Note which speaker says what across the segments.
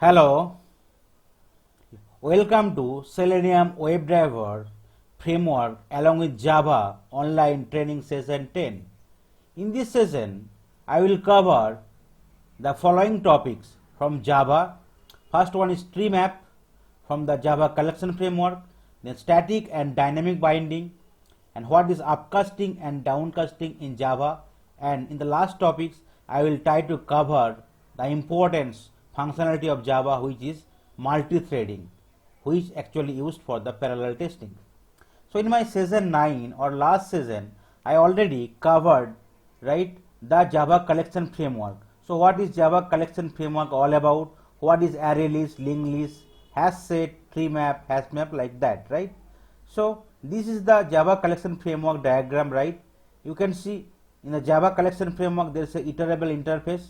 Speaker 1: Hello, welcome to Selenium WebDriver framework along with Java online training session 10. In this session, I will cover the following topics from Java. First one is tree map from the Java collection framework, then static and dynamic binding, and what is upcasting and downcasting in Java. And in the last topics, I will try to cover the importance functionality of Java, which is multi-threading, which actually used for the parallel testing. So in my session 9 or last session, I already covered the Java collection framework. So what is Java collection framework all about? What is array list, linked list, hash set, tree map, hash map, like that, right? So this is the Java collection framework diagram, right? You can see in the Java collection framework there is a iterable interface,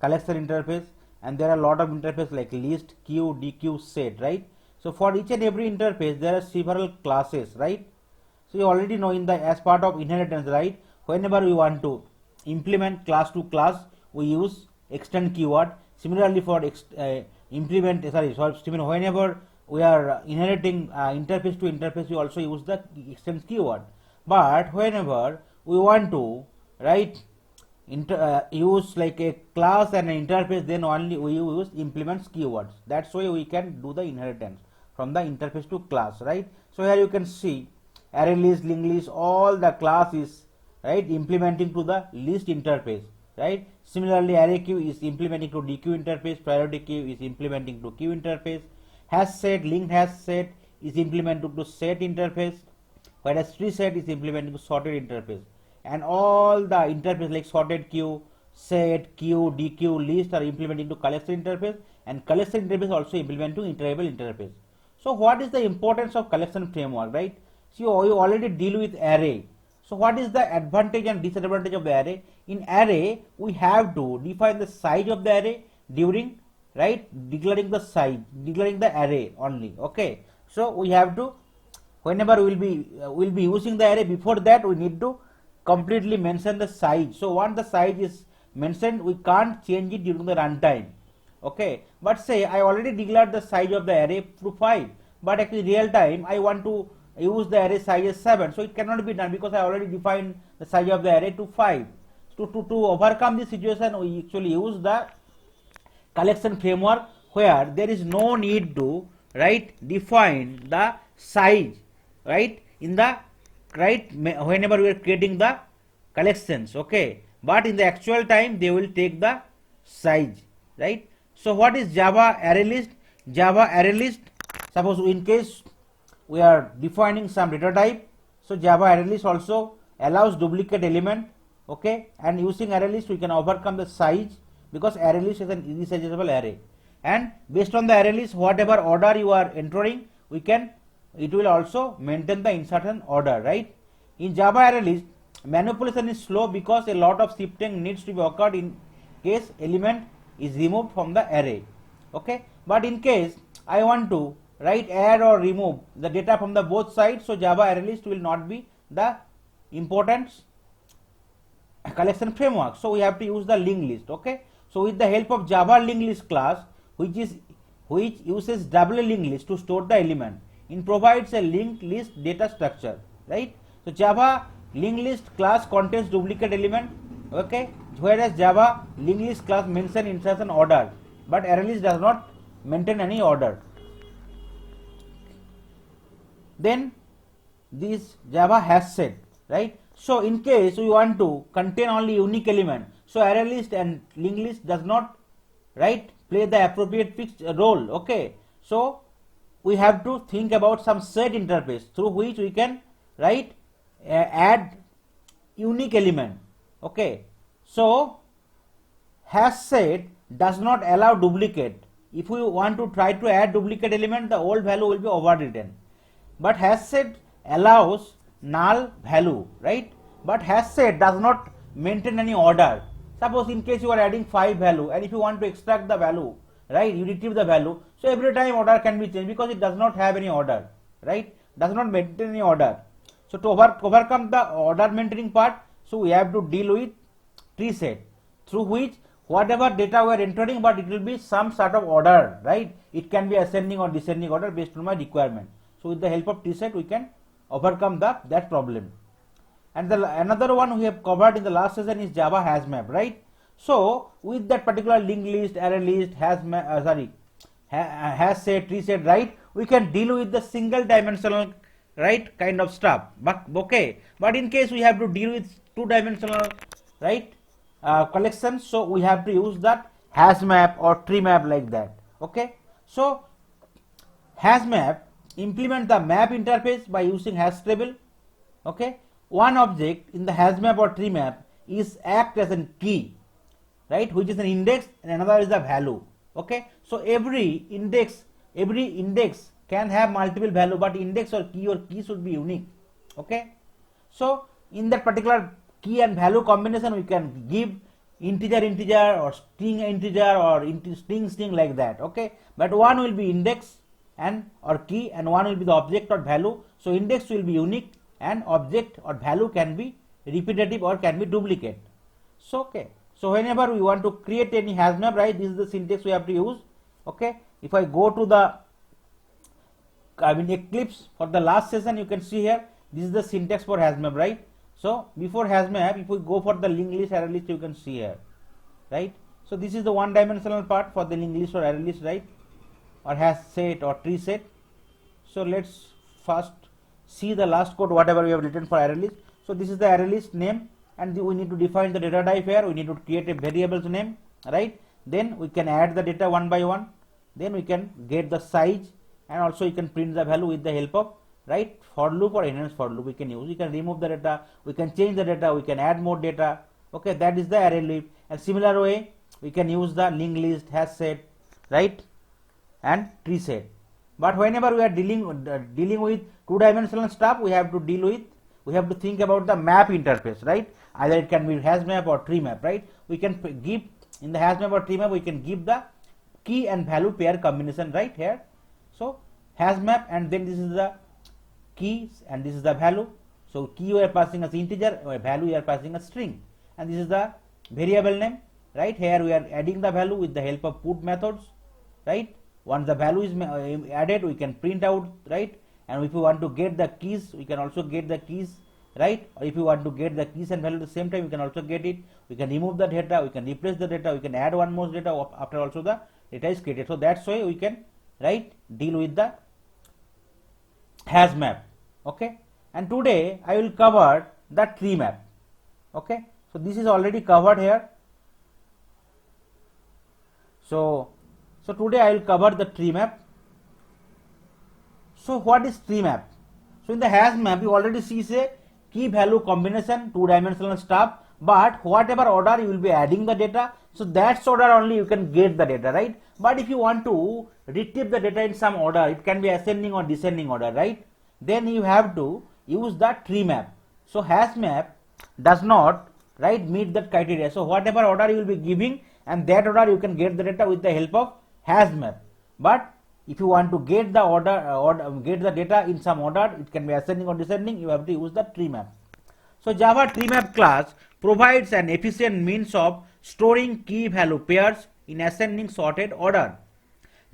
Speaker 1: collection interface, and there are a lot of interface like list, queue, dequeue, set, right? So for each and every interface there are several classes, right? So you already know in the as part of inheritance, right? Whenever we want to implement class to class, we use extend keyword. Similarly for whenever we are inheriting interface to interface, we also use the extend keyword. But whenever we want to use like a class and an interface, then only we use implements keywords. That's why we can do the inheritance from the interface to class, right? So here you can see array list, linked list, all the class is implementing to the list interface, right? Similarly array queue is implementing to dequeue interface, priority queue is implementing to queue interface, hash set, linked hash set is implementing to set interface, whereas tree set is implementing to sorted interface. And all the interface like sorted queue, set, queue, dequeue, list are implementing to collection interface, and collection interface also implement to iterable interface. So what is the importance of collection framework, right? So you already deal with array. So what is the advantage and disadvantage of the array? In array, we have to define the size of the array during declaring the array only. Okay. So we have to, whenever we'll be using the array, before that we need to completely mention the size. So once the size is mentioned, we can't change it during the runtime. Okay, but say I already declared the size of the array to 5, but actually real time I want to use the array size as 7, so it cannot be done because I already defined the size of the array to 5. So to overcome this situation, we actually use the collection framework, where there is no need to define the size in the whenever we are creating the collections. Okay, but in the actual time they will take the size, right? So what is Java array list? Java array list, suppose in case we are defining some data type, so Java array list also allows duplicate element. Okay, and using array list we can overcome the size, because array list is an irresizable array, and based on the array list, whatever order you are entering, it will also maintain the insertion order, right? In Java array list, manipulation is slow because a lot of shifting needs to be occurred in case element is removed from the array. Okay, but in case I want to add or remove the data from the both sides, so Java array list will not be the important collection framework, so we have to use the linked list. Okay, so with the help of Java linked list class, which uses double linked list to store the element, it provides a linked list data structure, right? So Java linked list class contains duplicate element, okay, whereas Java linked list class mention insertion order, but array list does not maintain any order. Then this Java hash set, right? So in case we want to contain only unique element, so array list and linked list does not play the appropriate fixed role. Okay, so we have to think about some set interface through which we can add unique element. Okay, so hash set does not allow duplicate. If we want to try to add duplicate element, the old value will be overwritten, but hash set allows null value, right? But hash set does not maintain any order. Suppose in case you are adding 5 value, and if you want to extract the value, you retrieve the value, so every time order can be changed because it does not have any order, does not maintain any order. So to overcome the order maintaining part, so we have to deal with tree set, through which whatever data we are entering, but it will be some sort of order, right? It can be ascending or descending order based on my requirement. So with the help of tset we can overcome that problem. And another one we have covered in the last session is Java HashMap, right? So with that particular linked list, array list, hash set, tree set, right? We can deal with the single dimensional, right, kind of stuff. But okay, but in case we have to deal with two dimensional, right, collections, so we have to use that hash map or tree map like that. Okay, so hash map implement the map interface by using hash table. Okay, one object in the hash map or tree map is act as a key, right, which is an index, and another is the value. Okay, so every index can have multiple value, but index or key should be unique. Okay, so in that particular key and value combination we can give integer or string integer or string like that. Okay, but one will be index and or key, and one will be the object or value. So index will be unique and object or value can be repetitive or can be duplicate. So okay, so whenever we want to create any hash map, right, this is the syntax we have to use. Okay, if I go to the Eclipse for the last session, you can see here this is the syntax for hash map, right? So before hash map, if we go for the linked list, array list, you can see here, right? So this is the one dimensional part for the linked list or array list, right, or hash set or tree set. So let's first see the last code whatever we have written for array list. So this is the array list name, and we need to define the data type here. We need to create a variable's name, right? Then we can add the data one by one. Then we can get the size, and also you can print the value with the help of, right, for loop or enhanced for loop we can use. We can remove the data, we can change the data, we can add more data. Okay, that is the array list. And similar way we can use the linked list, hash set, right, and tree set. But whenever we are dealing with two dimensional stuff, we have to think about the map interface, right? Either it can be hash map or tree map, right? We can give in the hash map or tree map, we can give the key and value pair combination right here. So hash map, and then this is the keys and this is the value. So key we are passing as integer, or value we are passing as string, and this is the variable name, right? Here we are adding the value with the help of put methods, right? Once the value is added, we can print out, right? And if we want to get the keys, we can also get the keys, right? Or if you want to get the keys and value at the same time, we can also get it. We can remove the data, we can replace the data, we can add one more data after also the data is created. So that's why we can, right, deal with the hash map. Okay, and today I will cover the tree map. Okay, so this is already covered here. So today I will cover the tree map. So what is tree map? So in the hash map you already see say key value combination, two dimensional stuff, but whatever order you will be adding the data, so that's order only you can get the data, right? But if you want to retrieve the data in some order, it can be ascending or descending order, right? Then you have to use the tree map. So hash map does not, right, meet that criteria. So whatever order you will be giving, and that order you can get the data with the help of hash map. But if you want to get the get the data in some order, it can be ascending or descending, you have to use the tree map. So Java tree map class provides an efficient means of storing key value pairs in ascending sorted order.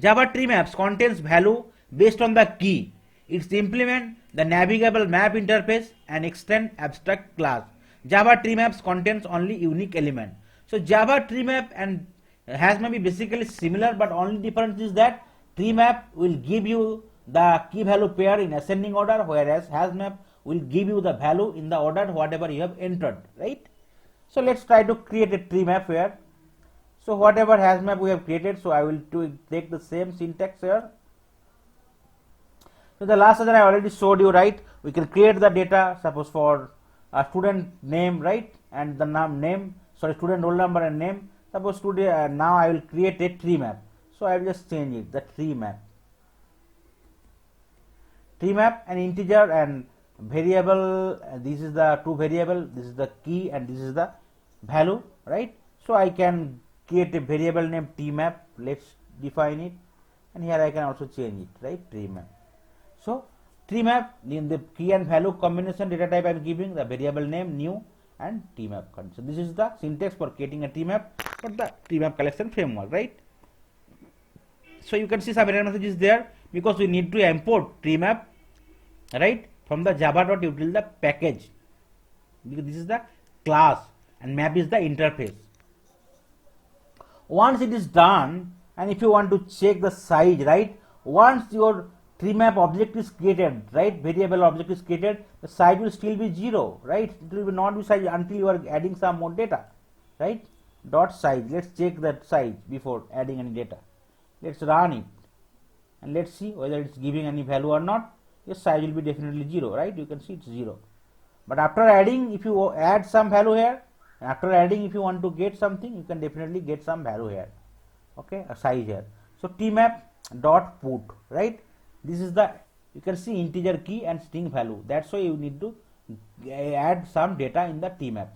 Speaker 1: Java tree maps contains value based on the key. It implements the navigable map interface and extend abstract class. Java tree maps contains only unique element. So Java tree map and hash map is basically similar, but only difference is that tree map will give you the key value pair in ascending order, whereas hash map will give you the value in the order whatever you have entered, right? So let's try to create a tree map here. So whatever hash map we have created, so I will take the same syntax here. So the last session I already showed you, right? We can create the data, suppose for a student name, right, and the student roll number and name. Suppose today now I will create a tree map. So I will just change it, the tree map. Tree map and integer and variable. This is the two variable. This is the key and this is the value, right? So I can create a variable name tree map. Let's define it, and here I can also change it, right? Tree map. So tree map in the key and value combination data type I am giving the variable name new, and tmap condition. This is the syntax for creating a tmap for the tmap collection framework, right? So you can see some error message is there because we need to import tmap, right, from the java.util the package, because this is the class and map is the interface. Once it is done, and if you want to check the size, right, once your tmap object is created, right, variable object is created, the size will still be 0, right, it will not be size until you are adding some more data, right. Dot size, let's check that size before adding any data. Let's run it and let's see whether it's giving any value or not. Yes, size will be definitely 0, right, you can see it's 0. But after adding, if you add some value here, after adding, if you want to get something, you can definitely get some value here, okay, a size here. So tmap dot put, right, this is the, you can see integer key and string value. That's why you need to add some data in the tmap.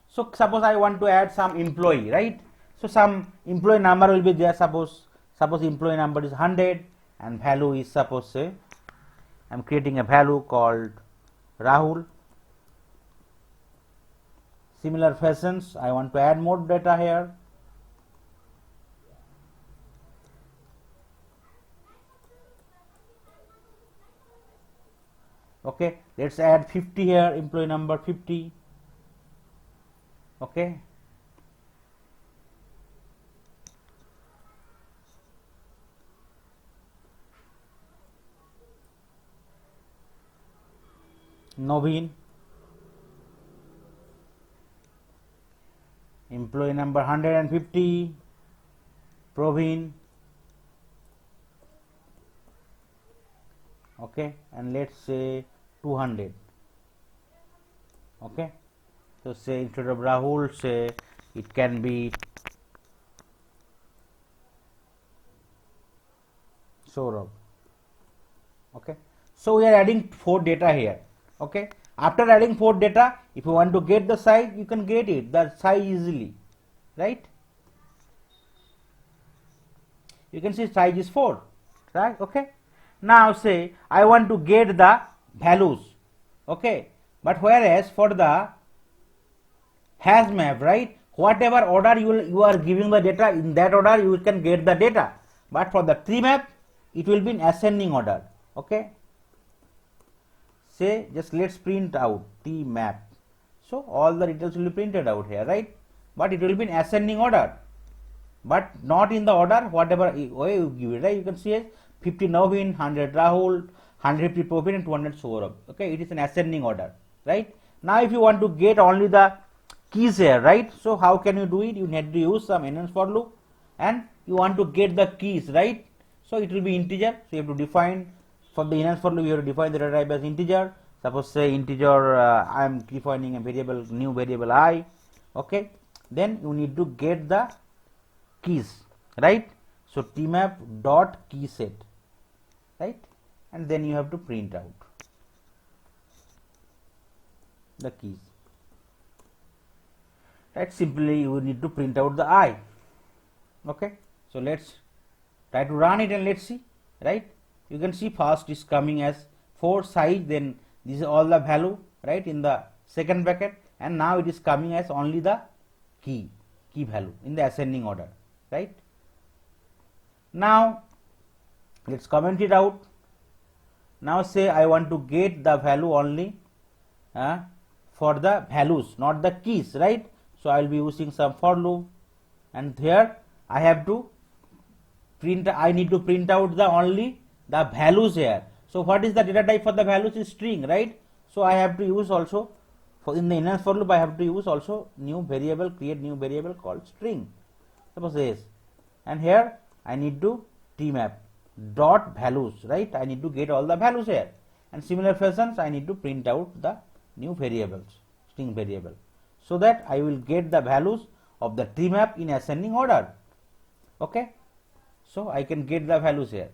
Speaker 1: So suppose I want to add some employee, right, so some employee number will be there. Suppose employee number is 100 and value is, suppose say I'm creating a value called Rahul. Similar fashions, I want to add more data here. Okay, let's add 50 here, employee number 50. Okay, Novin, employee number 150, Provin, okay, and let's say 200. Okay, so say instead of Rahul, say it can be Saurabh. Okay, so we are adding 4 data here. Okay, after adding 4 data, if you want to get the size, you can get it, the size easily, right. You can see size is 4, right. Okay, now say I want to get the values, okay, but whereas for the hash map, right, whatever order you are giving the data, in that order you can get the data, but for the tree map it will be in ascending order. Okay, say just let's print out t map, so all the details will be printed out here, right, but it will be in ascending order, but not in the order whatever way you give it, right. You can see as 50 Navin, 100 Rahul, 150 Provin and 200 Saurabh. Okay, it is an ascending order, right. Now if you want to get only the keys here, right, so how can you do it? You need to use some enhance for loop and you want to get the keys, right, so it will be integer, so you have to define for the enhance for loop, you have to define the data type as integer. Suppose say integer, I am defining a variable, new variable I, okay, then you need to get the keys, right, so tmap dot key set, right, and then you have to print out the keys, right. Simply you need to print out the I. Okay, so let's try to run it and let's see, right. You can see first is coming as 4 size, then this is all the value, right, in the second bracket, and now it is coming as only the key value in the ascending order, right. Now let's comment it out. Now say I want to get the value only for the values, not the keys, right. So I will be using some for loop, and here I have to print, I need to print out the only the values here. So what is the data type for the values? Is string, right. So I have to use also for in the enhance for loop, I have to use also new variable, create new variable called string, suppose this, and here I need to tmap dot values, right. I need to get all the values here, and similar fashions I need to print out the new variables, string variable, so that I will get the values of the tree map in ascending order. Okay, so I can get the values here.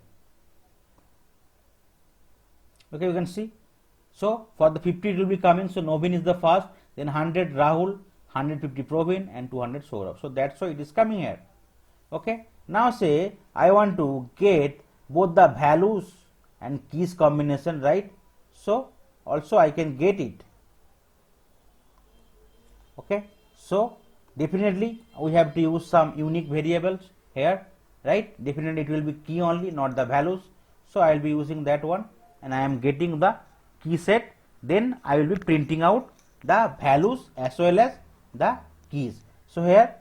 Speaker 1: Okay, you can see. So for the 50 it will be coming, so Novin is the first, then 100 Rahul, 150 Provin and 200 Saurabh. So that's why it is coming here. Okay, now say I want to get both the values and keys combination, right. So also I can get it. Okay, so definitely we have to use some unique variables here, right? Definitely it will be key only, not the values. So I will be using that one, and I am getting the key set. Then I will be printing out the values as well as the keys. So here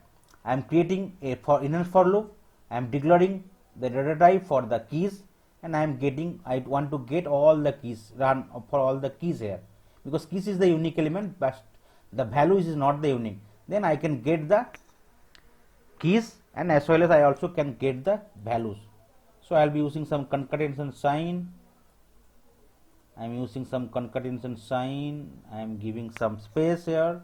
Speaker 1: I am creating a inner for loop. I am declaring the data type for the keys, and I want to get all the keys, run for all the keys here, because keys is the unique element, but the values is not the unique. Then I can get the keys, and as well as I also can get the values. So I will be using some concatenation sign. I am using some concatenation sign. I am giving some space here,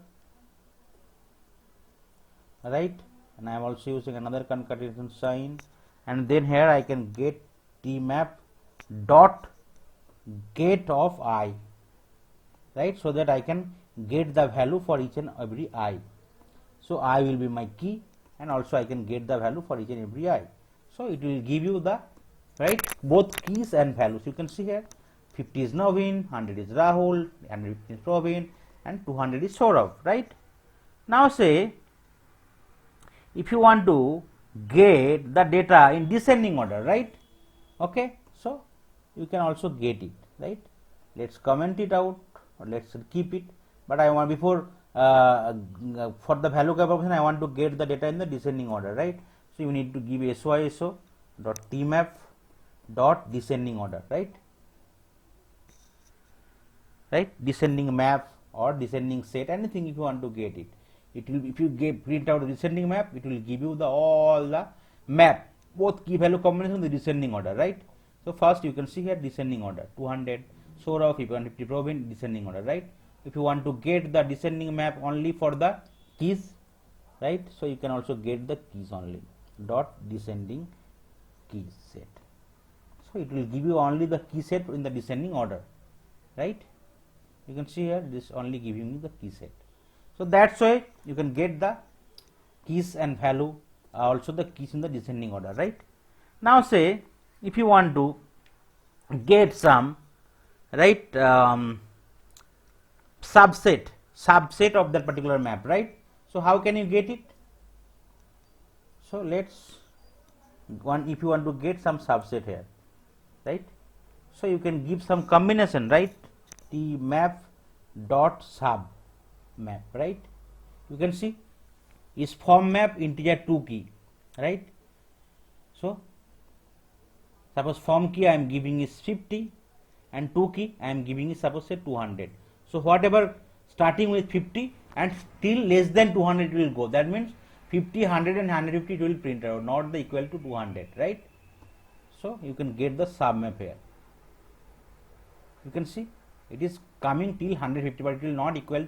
Speaker 1: right? And I am also using another concatenation sign, and then here I can get tmap dot get of I, right? So that I can get the value for each and every I. So I will be my key, and also I can get the value for each and every I. So it will give you the, right, both keys and values. You can see here 50 is Naveen, 100 is Rahul, 150 is Praveen, and 200 is Saurabh, right? Now say if you want to get the data in descending order, right? Okay, so you can also get it, right? Let's comment it out, or let's keep it. But I want, before for the value calculation, I want to get the data in the descending order, right? So you need to give SYSO dot tmap dot descending order, right? Descending map or descending set, anything if you want to get it. It will, if you print out the descending map, it will give you the all the map, both key value combination in the descending order, right? So first you can see here descending order 200 Saurabh, 150 Praveen, descending order, right? If you want to get the descending map only for the keys, right? So you can also get the keys only dot descending key set. So it will give you only the key set in the descending order, right? You can see here this only giving you the key set. So that's why you can get the keys and value, also the keys in the descending order, right? Now say if you want to get some, right, subset of that particular map, right? So how can you get it? So let's if you want to get some subset here, right? So you can give some combination, right? T map dot sub map, right? You can see is form map integer 2 key, right? So suppose form key I am giving is 50, and 2 key I am giving is suppose say 200. So whatever starting with 50 and still less than 200 will go. That means 50, 100 and 150 it will print out, not the equal to 200, right? So you can get the sub map here. You can see it is coming till 150, but it will not equal to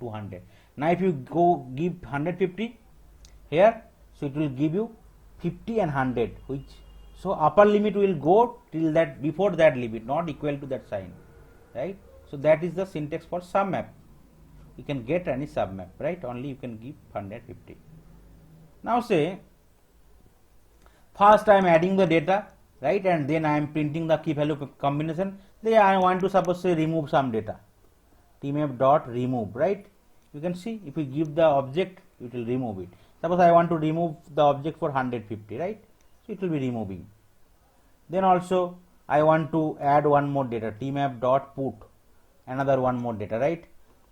Speaker 1: 200. Now if you go give 150 here, so it will give you 50 and 100, which, so upper limit will go till that, before that limit, not equal to that sign, right? So that is the syntax for sub map. You can get any sub map, right? Only you can give 150. Now say first I am adding the data, right, and then I am printing the key value combination. Then I want to suppose say remove some data, tmap dot remove, right? You can see if you give the object, it will remove it. Suppose I want to remove the object for 150, right? So it will be removing. Then also I want to add one more data, tmap dot put another one more data, right?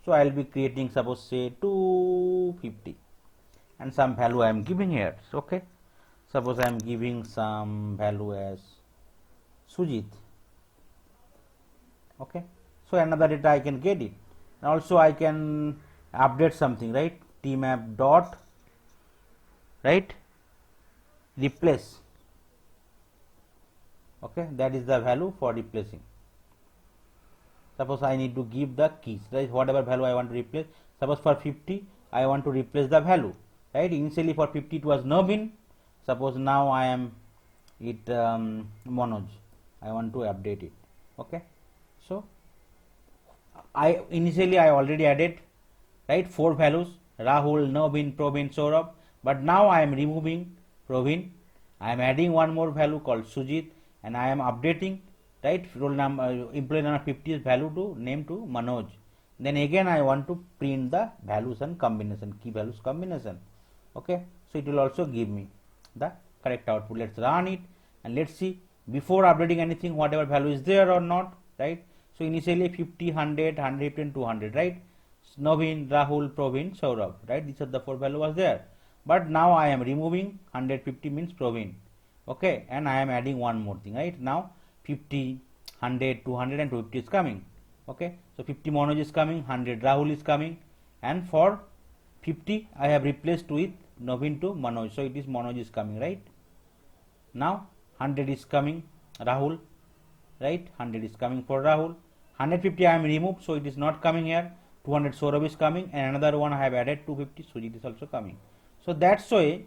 Speaker 1: So I will be creating suppose say 250 and some value I am giving here. So, okay, suppose I am giving some value as Sujit. Okay, so another data I can get it, and also I can update something, right? Tmap dot, right, replace. Okay, that is the value for replacing. Suppose I need to give the keys, right? Whatever value I want to replace. Suppose for 50 I want to replace the value, right? Initially for 50 it was Naveen. Suppose now I am it Manoj. I want to update it. Okay, so I initially I already added, right, 4 values: Rahul, Naveen, Praveen, Saurabh. But now I am removing Praveen. I am adding one more value called Sujit, and I am updating, right, roll number employee number 50 is value to name to Manoj. then again I want to print the values and combination, key values combination. Okay, so it will also give me the correct output. Let's run it and let's see before updating anything whatever value is there or not, right? So initially 50, 100, 150 and 200, right? Naveen, Rahul, Praveen, Saurabh, right? These are the 4 values was there. But now I am removing 150 means Praveen, okay, and I am adding one more thing, right? Now 50, 100, 200 and 250 is coming, okay. So 50 Manoj is coming, 100 Rahul is coming, and for 50 I have replaced with Naveen to Manoj, so it is Manoj is coming, right? Now 100 is coming Rahul, right? 100 is coming for Rahul, 150 I am removed, so it is not coming here. 200 Saurabh is coming, and another one I have added 250, so it is also coming. So that's why,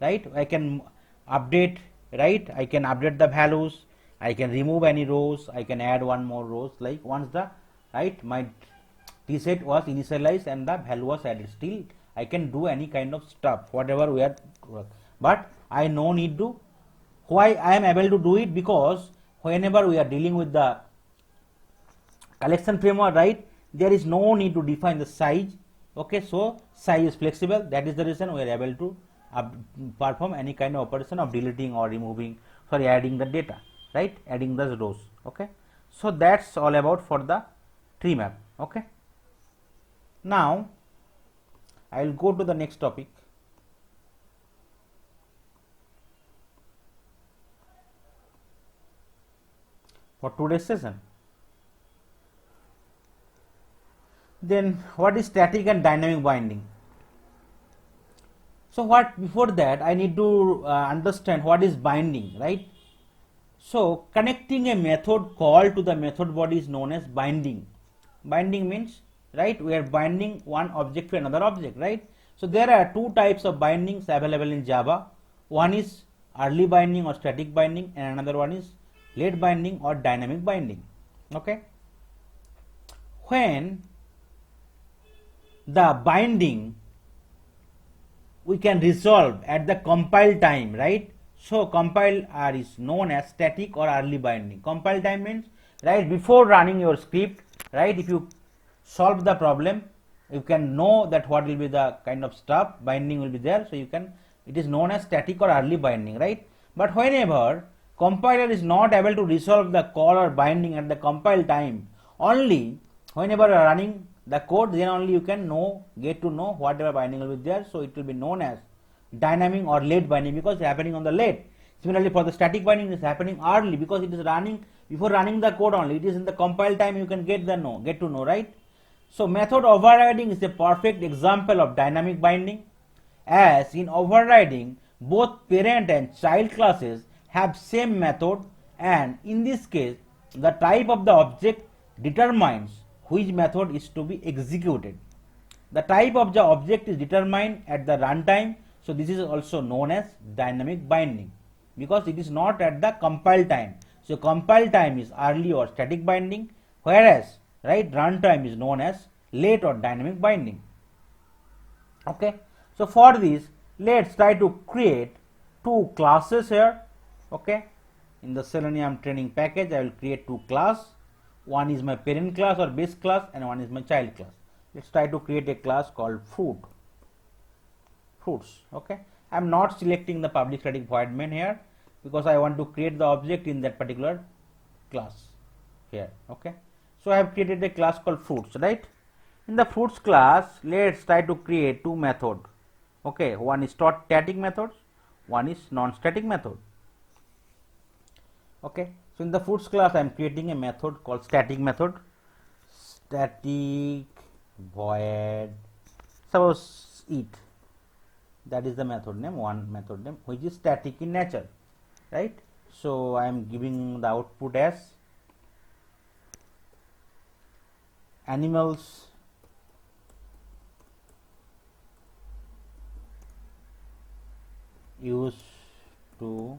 Speaker 1: right, I can update, right, I can update the values, I can remove any rows, I can add one more rows, like once the, right, my t set was initialized and the value was added, still I can do any kind of stuff whatever we are, but I no need to. Why I am able to do it? Because whenever we are dealing with the collection framework, right, there is no need to define the size, okay. So size is flexible, that is the reason we are able to perform any kind of operation of deleting or removing, sorry, adding the data, right, adding the rows, okay. So that's all about for the tree map, okay. Now I will go to the next topic. For today's session, then what is static and dynamic binding? So what, before that I need to understand what is binding, right? So connecting a method call to the method body is known as binding. Binding means, right, we are binding one object to another object, right? So there are two types of bindings available in Java. One is early binding or static binding, and another one is late binding or dynamic binding, okay. When the binding we can resolve at the compile time, right? So compile is known as static or early binding. Compile time means, right, before running your script, right, if you solve the problem, you can know that what will be the kind of stuff binding will be there, so you can, it is known as static or early binding, right? But whenever compiler is not able to resolve the call or binding at the compile time, only whenever you are running the code, then only you can get to know whatever binding will be there, so it will be known as dynamic or late binding because it is happening on the late. Similarly for the static binding, it is happening early because it is running before running the code only, it is in the compile time you can get to know, right? So method overriding is a perfect example of dynamic binding, as in overriding both parent and child classes have same method, and in this case the type of the object determines which method is to be executed. The type of the object is determined at the runtime, so this is also known as dynamic binding because it is not at the compile time. So compile time is early or static binding, whereas, right, runtime is known as late or dynamic binding, okay. So for this, let's try to create two classes here, okay. In the Selenium training package I will create two classes. One is my parent class or base class and one is my child class. Let's try to create a class called fruits, okay. I am not selecting the public static void main here because I want to create the object in that particular class here, okay. So I have created a class called fruits, right. In the fruits class, let's try to create two methods, okay. One is static method, one is non-static method, okay. So in the fruits class I am creating a method called static method, static void suppose eat, that is the method name, one method name which is static in nature, right. So I am giving the output as animals used to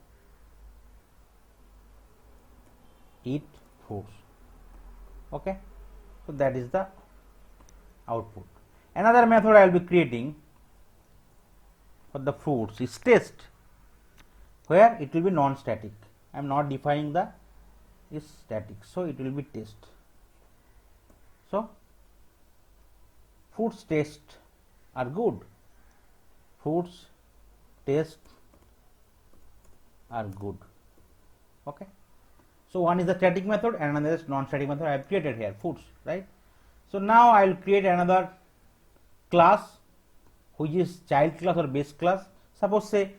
Speaker 1: eat fruits, okay. So that is the output. Another method I will be creating for the fruits is test, where it will be non-static. I am not defining the is static, so it will be test. So fruits taste are good. Fruits taste are good. Okay. So one is the static method and another is non-static method I have created here, foods, right? So now I will create another class which is child class or base class. Suppose say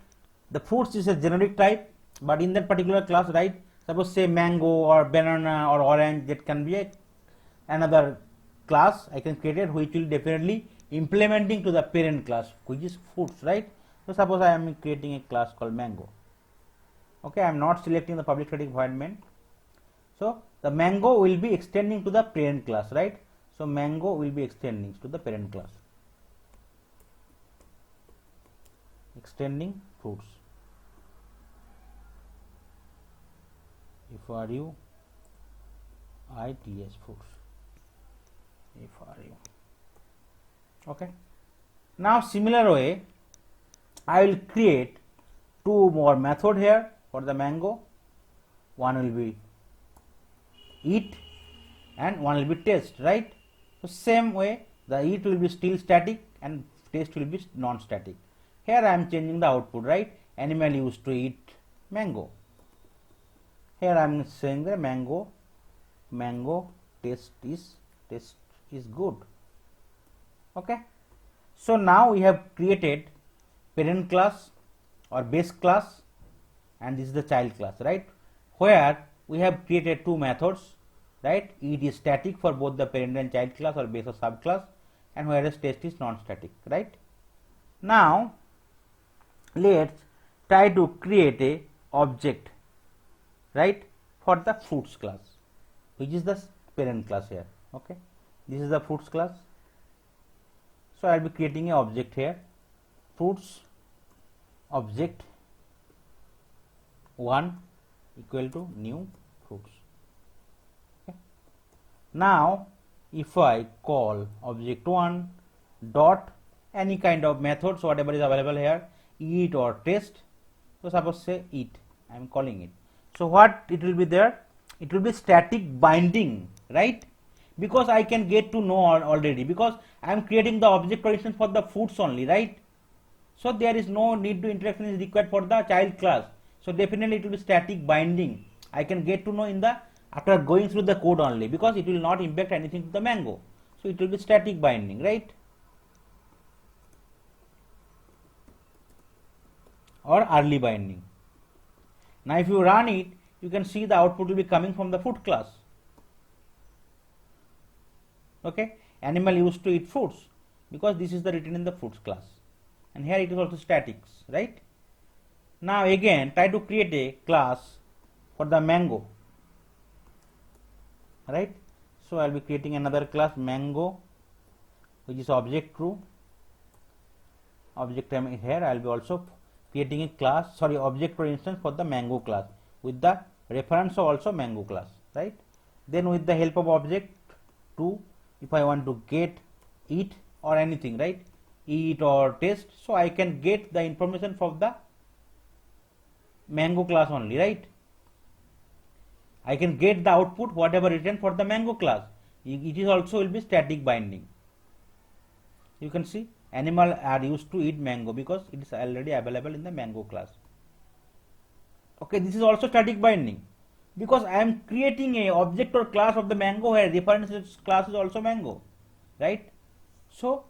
Speaker 1: the fruits is a generic type, but in that particular class, right? Suppose say mango or banana or orange, that can be another class I can create it, which will definitely implementing to the parent class which is fruits, right? So suppose I am creating a class called mango. Okay, I am not selecting the public static void main. So the mango will be extending to the parent class, right? So mango will be extending to the parent class, extending fruits. FRUITS fruits. FRU. Okay. Now similar way, I will create two more method here for the mango. One will be eat and one will be taste, right? So same way, the eat will be still static and taste will be non-static. Here I am changing the output, right? Animal used to eat mango. Here I am saying the mango taste is good. Okay. So now we have created parent class or base class and this is the child class, right? Where we have created two methods, right? Eat is static for both the parent and child class or base or subclass, and whereas taste is non-static, right? Now let's try to create a object, right, for the fruits class, which is the parent class here. Okay, this is the fruits class. So I will be creating a object here, fruits object 1 equal to new fruits. Okay. Now if I call object 1 dot any kind of methods, whatever is available here, eat or taste. So suppose say eat, I am calling it. So what it will be there? It will be static binding, right? Because I can get to know already, because I am creating the object for instance for the foods only, right? So there is no need to interaction is required for the child class. So definitely it will be static binding. I can get to know in the after going through the code only, because it will not impact anything to the mango. So it will be static binding, right? Or early binding. Now if you run it, you can see the output will be coming from the food class. Okay, animal used to eat fruits, because this is the written in the fruits class, and here it is also statics, right? Now again try to create a class for the mango, right? So I will be creating another class mango, which is object true. Object here I will be also creating a class, sorry, object for instance for the mango class with the reference of also mango class, right? Then with the help of object 2, if I want to get eat or anything, right, eat or taste, so I can get the information from the mango class only, right? I can get the output whatever written for the mango class. It is also will be static binding. You can see animal are used to eat mango because it is already available in the mango class. Okay, this is also static binding, because I am creating a object or class of the mango where reference class is also mango, right? So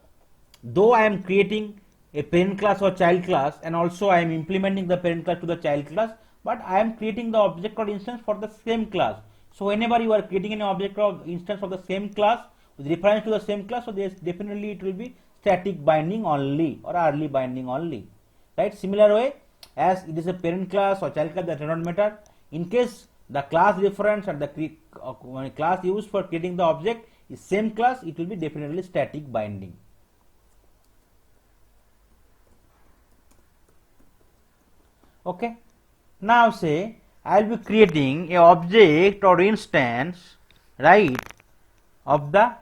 Speaker 1: though I am creating a parent class or child class, and also I am implementing the parent class to the child class, but I am creating the object or instance for the same class. So whenever you are creating an object or instance of the same class with reference to the same class, so there's definitely it will be static binding only or early binding only, right? Similar way, as it is a parent class or child class, that does not matter. In case the class reference and the class used for creating the object is same class, it will be definitely static binding. Okay. Now say I will be creating a object or instance, right, of the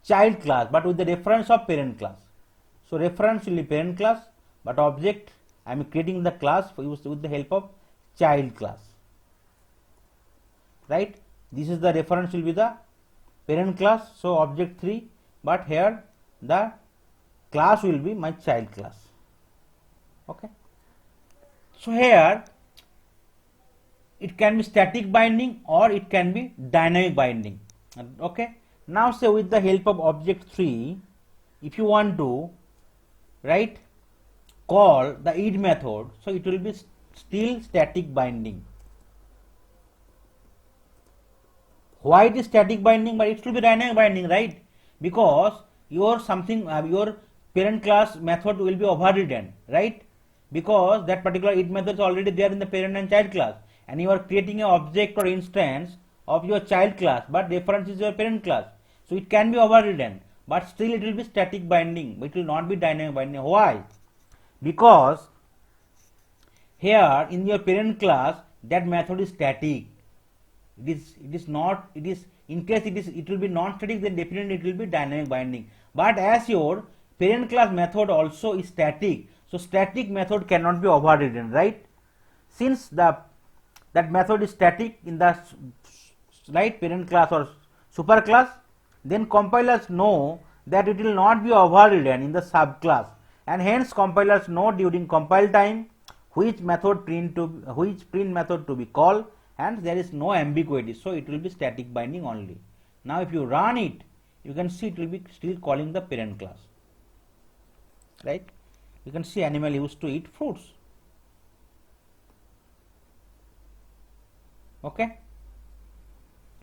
Speaker 1: child class, but with the reference of parent class. So reference will be parent class, but object I am creating the class for use with the help of child class, right? This is the reference will be the parent class, so object 3, but here the class will be my child class. Okay. So here it can be static binding or it can be dynamic binding. Okay. Now say with the help of object 3, if you want to call the id method, so it will be still static binding. Why it is static binding? But it should be dynamic binding, right? Because your your parent class method will be overridden, right? Because that particular id method is already there in the parent and child class, and you are creating an object or instance of your child class, but reference is your parent class, so it can be overridden, but still it will be static binding. It will not be dynamic binding. Why? Because here in your parent class that method is static. It is not, it is, in case it will be non-static, then definitely it will be dynamic binding. But as your parent class method also is static, so static method cannot be overridden, right? Since that method is static in the parent class or super class, then compilers know that it will not be overridden in the subclass, and hence compilers know during compile time which print method to be called, and there is no ambiguity, so it will be static binding only. Now if you run it, you can see it will be still calling the parent class, right? You can see animal used to eat fruits. Okay.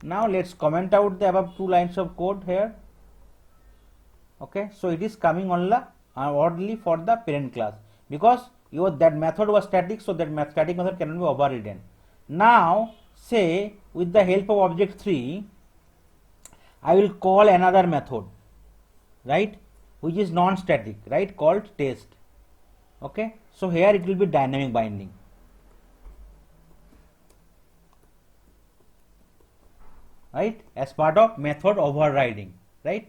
Speaker 1: Now let's comment out the above 2 lines of code here. Okay, so it is coming only for the parent class, because that method was static, so that static method cannot be overridden. Now say with the help of object 3, I will call another method, right, which is non-static, right, called test. Okay, so here it will be dynamic binding. Right, as part of method overriding, right,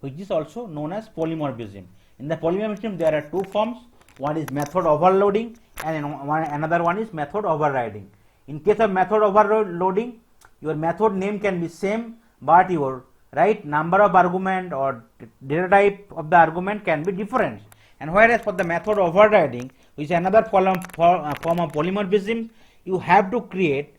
Speaker 1: which is also known as polymorphism. In the polymorphism there are 2 forms. One is method overloading and another one is method overriding. In case of method overloading, your method name can be same, but your number of argument or data type of the argument can be different. And whereas for the method overriding, which is another form of polymorphism, you have to create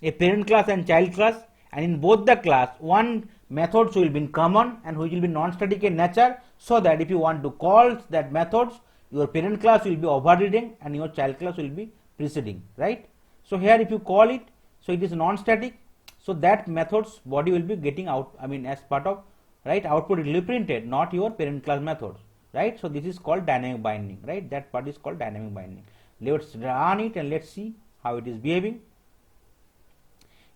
Speaker 1: a parent class and child class, and in both the class one methods will be in common and which will be non-static in nature, so that if you want to call that methods, your parent class will be overridden and your child class will be preceding, right? So here if you call it, so it is non-static, so that method's body will be getting out, as part of output it will be printed, not your parent class methods, right? So this is called dynamic binding, right? That part is called dynamic binding. Let's run it and let's see how it is behaving.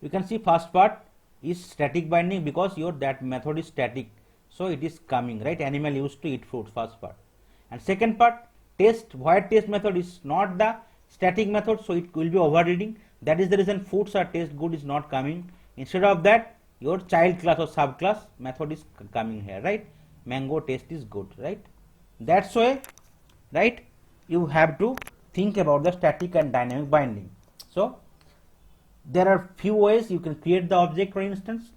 Speaker 1: You can see first part is static binding, because that method is static, so it is coming, right? Animal used to eat fruits, first part. And second part, test, where test method is not the static method, so it will be overriding. That is the reason fruits or taste good is not coming. Instead of that, your child class or subclass method is coming here, right? Mango taste is good, right? That's why, right, you have to think about the static and dynamic binding. So there are few ways you can create the object, for instance.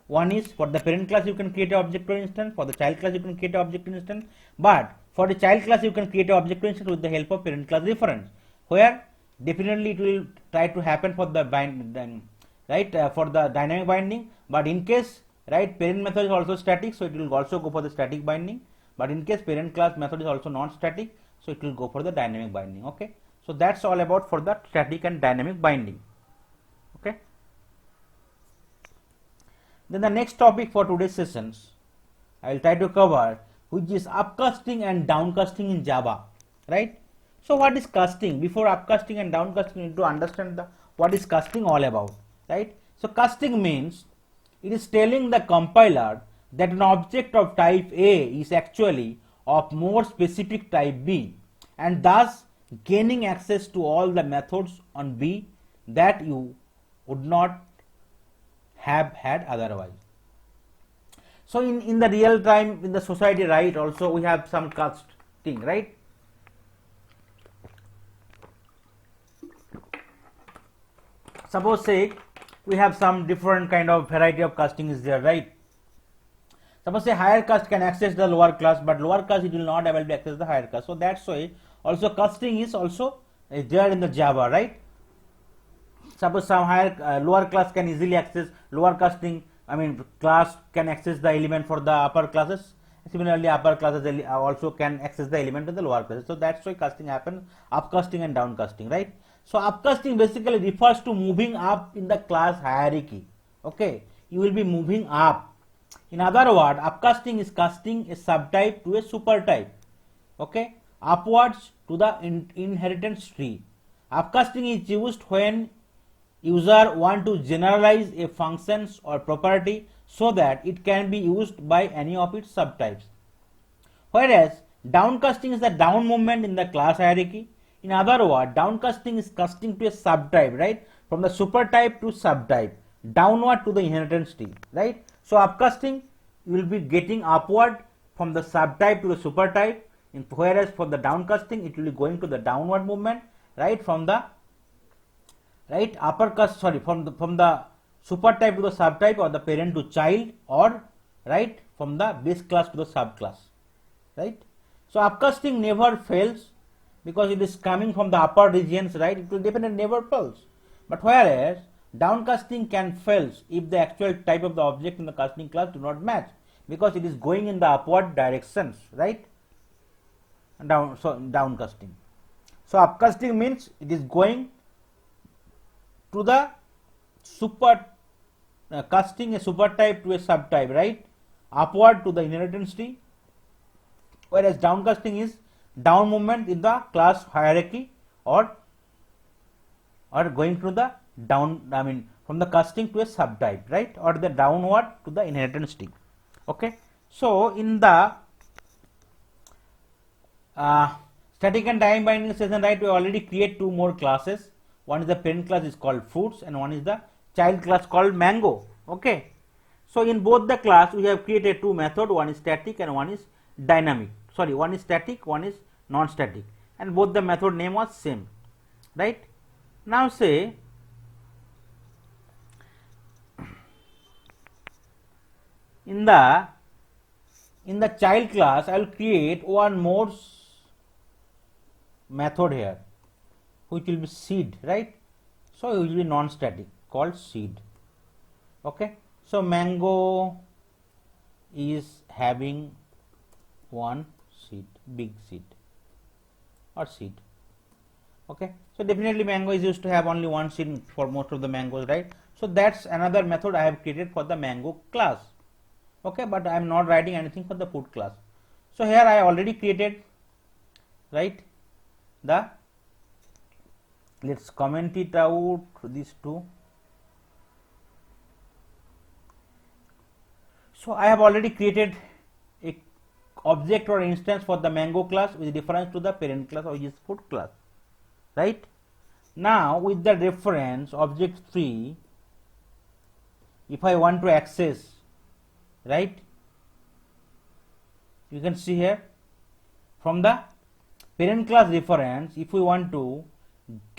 Speaker 1: One is for the parent class you can create an object, for instance. For the child class you can create an object, instance. But for the child class you can create an object, for instance, with the help of parent class reference, where definitely it will try to happen for the for the dynamic binding. But in case parent method is also static, so it will also go for the static binding. But in case parent class method is also non-static, so it will go for the dynamic binding. Okay, so that's all about for the static and dynamic binding. Okay. Then the next topic for today's sessions I will try to cover, which is upcasting and downcasting in Java, right? So what is casting? Before upcasting and downcasting, you need to understand what is casting all about, right? So casting means it is telling the compiler that an object of type A is actually of more specific type B, and thus gaining access to all the methods on B that you would not have had otherwise. So in the real time, in the society, right, also we have some casting, right? Suppose say we have some different kind of variety of casting is there, right? Suppose say higher caste can access the lower class, but lower caste it will not able to access the higher caste. So that's why also casting is also there in the Java, right? Suppose some higher lower class can easily access lower casting. I mean class can access the element for the upper classes. Similarly, upper classes also can access the element of the lower classes. So that's why casting happens, upcasting and downcasting, right? So upcasting basically refers to moving up in the class hierarchy. Okay, you will be moving up. In other words, upcasting is casting a subtype to a supertype. Okay, upwards to the inheritance tree. Upcasting is used when user want to generalize a functions or property so that it can be used by any of its subtypes. Whereas downcasting is the down movement in the class hierarchy. In other words, downcasting is casting to a subtype, right? From the supertype to subtype, downward to the inheritance tree, right? So upcasting you will be getting upward from the subtype to the supertype, whereas for the downcasting it will be going to the downward movement, right? From the upper caste, sorry, from the supertype to the subtype, or the parent to child, or right from the base class to the subclass, right? So upcasting never fails because it is coming from the upper regions, right? It will definitely never fails. But whereas downcasting can fail if the actual type of the object in the casting class do not match, because it is going in the upward directions, right? Downcasting. So upcasting means it is going to the super casting a supertype to a subtype, right? Upward to the inheritance tree. Whereas downcasting is down movement in the class hierarchy, or going to the down, I mean from the casting to a subtype, right? Or the downward to the inheritance tree. Okay. So in the static and time binding session, right, we already create two more classes. One is the parent class is called fruits, and one is the child class called mango. Okay. So in both the class we have created two methods, one is static and one is dynamic. Sorry, one is static, one is non-static, and both the method name was same, right? Now say in the child class I will create one more method here, which will be seed, right? So it will be non-static, called seed. Okay. So mango is having one seed, big seed or seed. Okay. So definitely mango is used to have only one seed for most of the mangoes, right? So that's another method I have created for the mango class. Okay, but I am not writing anything for the fruit class. So here I already created, right, the, let's comment it out, these two. So I have already created a object or instance for the mango class with reference to the parent class, which is fruit class, right? Now with the reference object 3, if I want to access, right, you can see here from the parent class reference, if we want to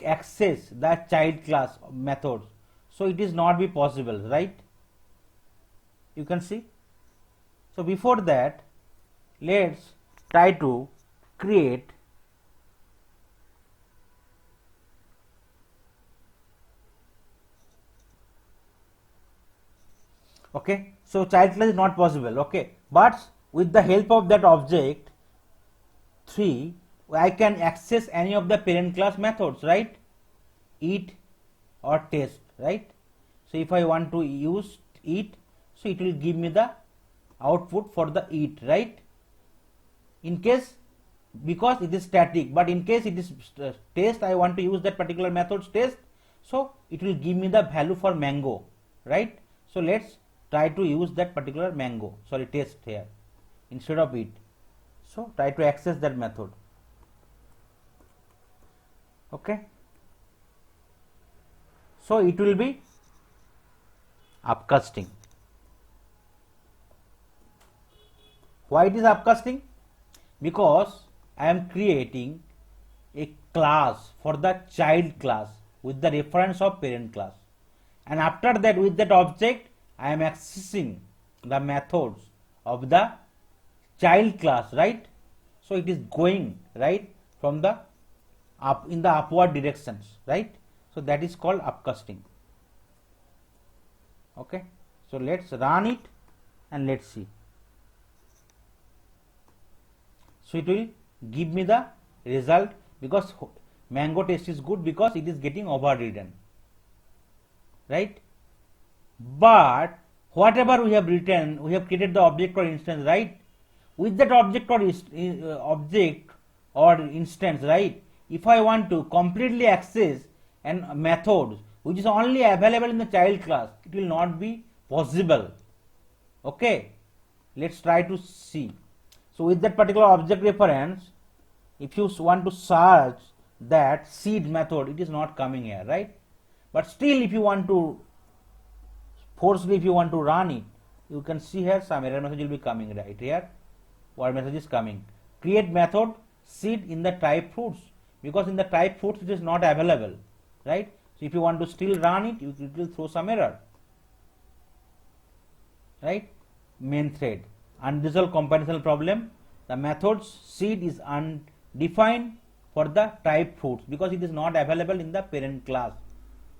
Speaker 1: access the child class methods, so it is not be possible, right? You can see. So before that, let's try to create okay. So child class is not possible, okay, but with the help of that object 3, I can access any of the parent class methods, right? Eat or taste, right? So if I want to use eat, so it will give me the output for the eat, right? In case, because it is static, but in case it is taste, I want to use that particular method's taste, so it will give me the value for mango, right? So let's try to use that particular mango, sorry, taste here instead of eat. So try to access that method. Okay. So it will be upcasting. Why it is upcasting? Because I am creating a class for the child class with the reference of parent class, and after that with that object I am accessing the methods of the child class, right? So it is going right from the up in the upward directions, right? So that is called upcasting. Okay, so let's run it and let's see. So it will give me the result, because mango test is good because it is getting overridden, right? But whatever we have written, we have created the object or instance, right? With that object or instance, right? If I want to completely access an method which is only available in the child class, it will not be possible. Okay, let's try to see. So with that particular object reference, if you want to search that seed method, it is not coming here, right? But still, if you want to forcefully, if you want to run it, you can see here some error message will be coming right here. What message is coming? Create method seed in the type fruits, because in the type fruits it is not available, right? So if you want to still run it, it will throw some error, right? Main thread, unresolved computational problem. The method's seed is undefined for the type fruits because it is not available in the parent class.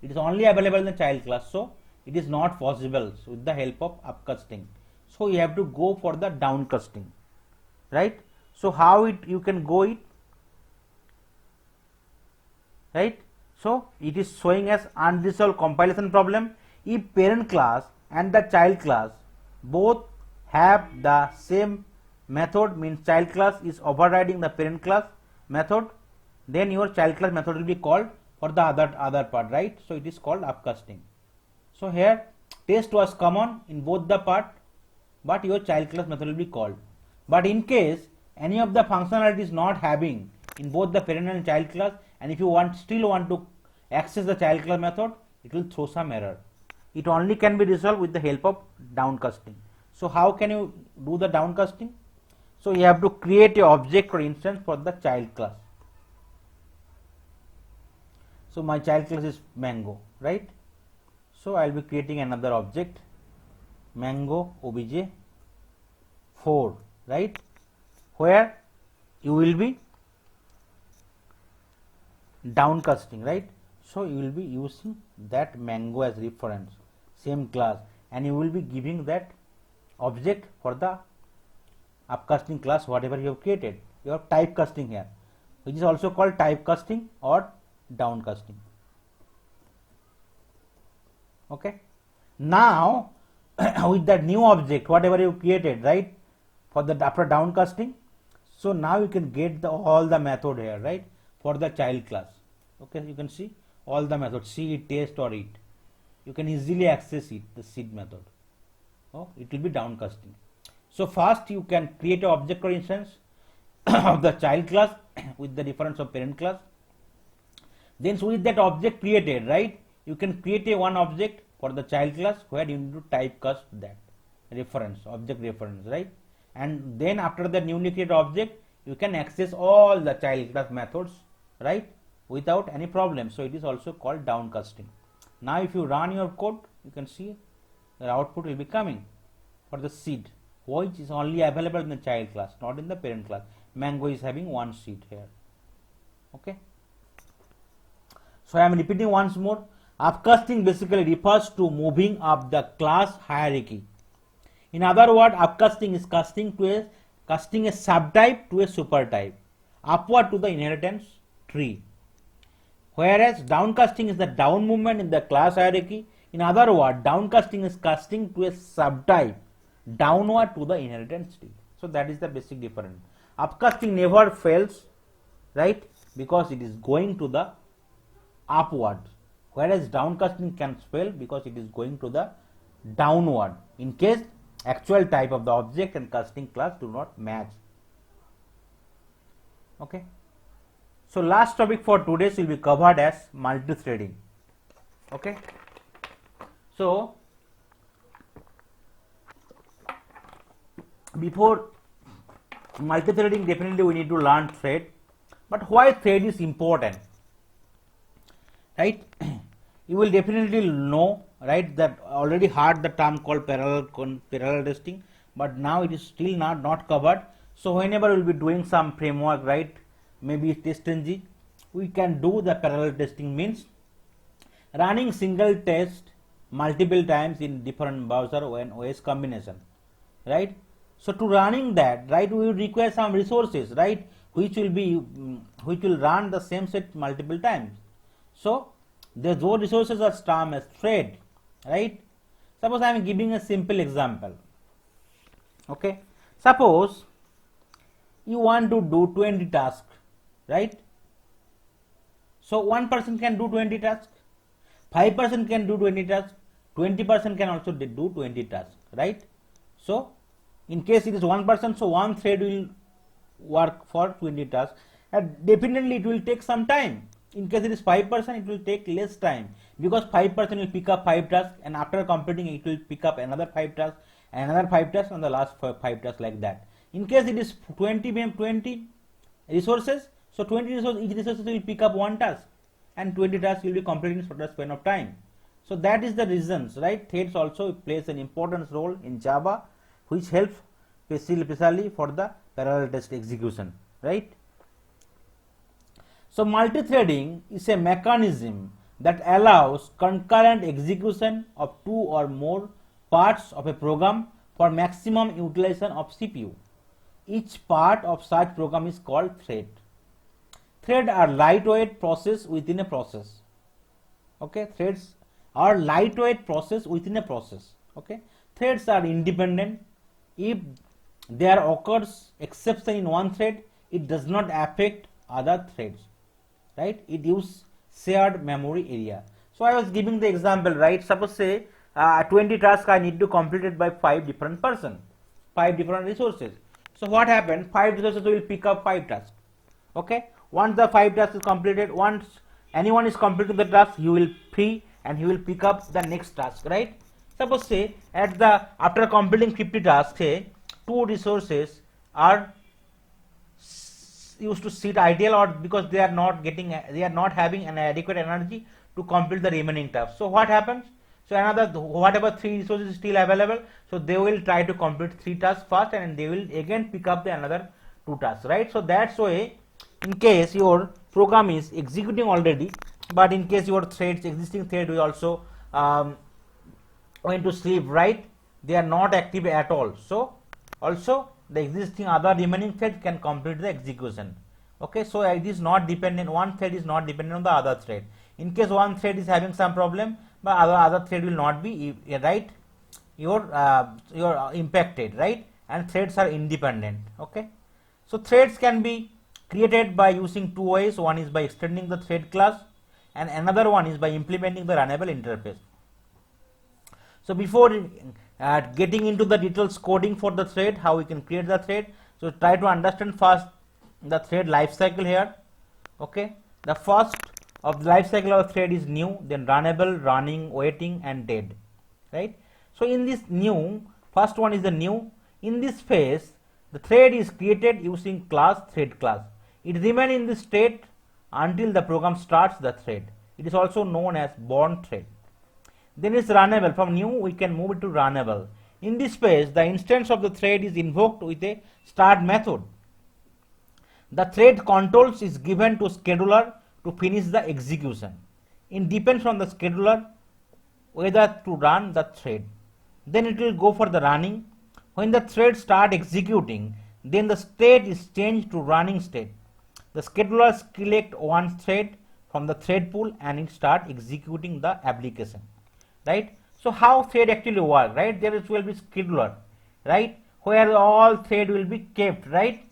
Speaker 1: It is only available in the child class, so it is not possible with the help of upcasting. So you have to go for the downcasting, right? So how you can go it, right? So it is showing as unresolved compilation problem if parent class and the child class both have the same method, means child class is overriding the parent class method, then your child class method will be called for the other part, right? So it is called upcasting. So here test was common in both the part, but your child class method will be called. But in case any of the functionality is not having in both the parent and child class, and if you still want to access the child class method, it will throw some error. It only can be resolved with the help of downcasting. So how can you do the downcasting? So you have to create a object or instance for the child class. So my child class is mango, right? So I will be creating another object, mango obj 4, right? Where you will be downcasting, right? So you will be using that mango as reference, same class, and you will be giving that object for the upcasting class whatever you have created. You have typecasting here, which is also called typecasting or downcasting. Okay, now with that new object whatever you created, right, for the after downcasting, so now you can get all the method here, right, for the child class. Okay, you can see all the methods, seed, test or it, you can easily access it, the seed method. Oh, it will be downcasting. So first you can create an object or instance of the child class with the reference of parent class. Then so with that object created, right, you can create a one object for the child class where you need to typecast that reference, object reference, right? And then after the newly created object, you can access all the child class methods, right, without any problem. So it is also called downcasting. Now if you run your code, you can see the output will be coming for the seed, which is only available in the child class, not in the parent class. Mango is having one seed here. Okay. So I am repeating once more. Upcasting basically refers to moving up the class hierarchy. In other words, upcasting is casting a subtype to a supertype upward to the inheritance tree. Whereas downcasting is the down movement in the class hierarchy. In other words, downcasting is casting to a subtype downward to the inheritance tree. So that is the basic difference. Upcasting never fails, right, because it is going to the upward, whereas downcasting can fail because it is going to the downward in case actual type of the object and casting class do not match. Okay. So last topic for today will be covered as multithreading. Okay. So before multithreading, definitely we need to learn thread. But why thread is important, right? You will definitely know, right, that already heard the term called parallel testing. but now it is still not covered. So whenever we'll be doing some framework, right, maybe TestNG, we can do the parallel testing, means running single test multiple times in different browser and OS combination, right? So to running that, right, we will require some resources, right, which will run the same set multiple times. So those resources are termed as thread, right? Suppose I am giving a simple example. Okay, suppose you want to do 20 tasks, right? So one person can do 20 tasks, 5% can do 20 tasks, 20% can also do 20 tasks, right? So in case it is one person, so one thread will work for 20 tasks, and definitely it will take some time. In case it is 5%, it will take less time, because 5% will pick up 5 tasks, and after completing it will pick up another 5 tasks and another 5 tasks and the last 5 tasks, like that. In case it is 20 resources, so 20 resources, each resource will pick up 1 task, and 20 tasks will be completed in shorter span of time. So that is the reasons, right? Threads also plays an important role in Java, which helps especially for the parallel test execution, right? So multi-threading is a mechanism that allows concurrent execution of 2 or more parts of a program for maximum utilization of CPU. Each part of such program is called thread. Threads are lightweight process within a process. Okay, threads are lightweight process within a process. Okay, threads are independent. If there occurs exception in one thread, it does not affect other threads, right? It uses shared memory area. So I was giving the example, right? Suppose say 20 tasks I need to complete it by 5 different person, 5 different resources. So what happens? 5 resources will pick up 5 tasks. Okay, once the 5 tasks is completed, once anyone is completing the task, you will free and he will pick up the next task, right? Suppose say after completing 50 tasks, say 2 resources are used to sit idle, or because they are not having an adequate energy to complete the remaining tasks. So what happens? So whatever 3 resources is still available, so they will try to complete 3 tasks first, and they will again pick up the another 2 tasks, right? So that's why, in case your program is executing already, but in case your existing thread will also going to sleep, right? They are not active at all. So also the existing other remaining thread can complete the execution. Okay, so it is not dependent, one thread is not dependent on the other thread. In case one thread is having some problem, but other thread will not be, right? You're impacted, right? And threads are independent. Okay, so threads can be created by using 2 ways. One is by extending the thread class, and another one is by implementing the runnable interface. So before getting into the details coding for the thread, how we can create the thread, so try to understand first the thread life cycle here. Okay, the first of the life cycle of the thread is new, then runnable, running, waiting, and dead, right? So in this new, first one is the new. In this phase, the thread is created using class thread class. It remains in this state until the program starts the thread. It is also known as born thread. Then it's runnable. From new we can move it to runnable. In this phase, the instance of the thread is invoked with a start method. The thread controls is given to scheduler to finish the execution. It depends on the scheduler whether to run the thread. Then it will go for the running. When the thread start executing, then the state is changed to running state. The scheduler select one thread from the thread pool and it start executing the application, right? So how thread actually work, right? There will be scheduler, right, where all thread will be kept, right?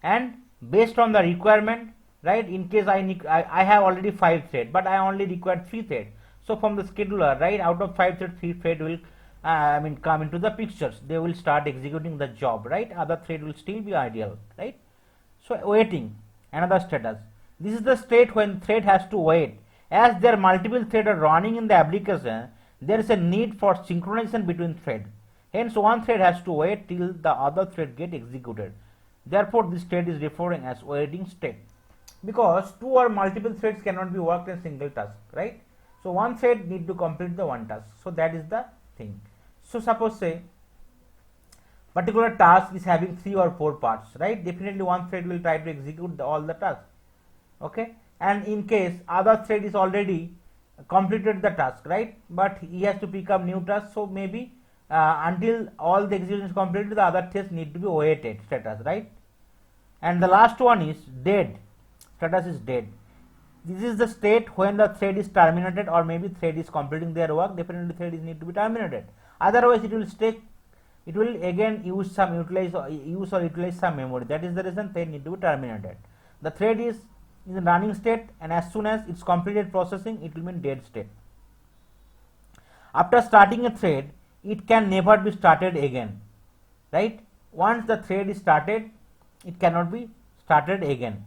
Speaker 1: And based on the requirement, right, in case I have already 5 thread, but I only require 3 thread. So from the scheduler, right, out of 5 thread, 3 thread will come into the pictures. They will start executing the job, right? Other thread will still be idle, right? So waiting, another status. This is the state when thread has to wait. As there are multiple threads are running in the application, there is a need for synchronization between threads. Hence, one thread has to wait till the other thread get executed. Therefore, this state is referring as waiting state, because 2 or multiple threads cannot be worked in single task, right? So one thread need to complete the one task. So that is the thing. So suppose say particular task is having 3 or 4 parts, right? Definitely one thread will try to execute all the tasks, okay? And in case other thread is already completed the task, right? But he has to pick up new task, so maybe until all the execution is completed, the other threads need to be awaited status, right? And the last one is dead. Status is dead. This is the state when the thread is terminated, or maybe thread is completing their work. Definitely thread is need to be terminated. Otherwise, it will stay. It will again use or utilize some memory. That is the reason thread need to be terminated. The thread is in the running state, and as soon as it's completed processing, it will be in dead state. After starting a thread, it can never be started again, right? Once the thread is started, it cannot be started again.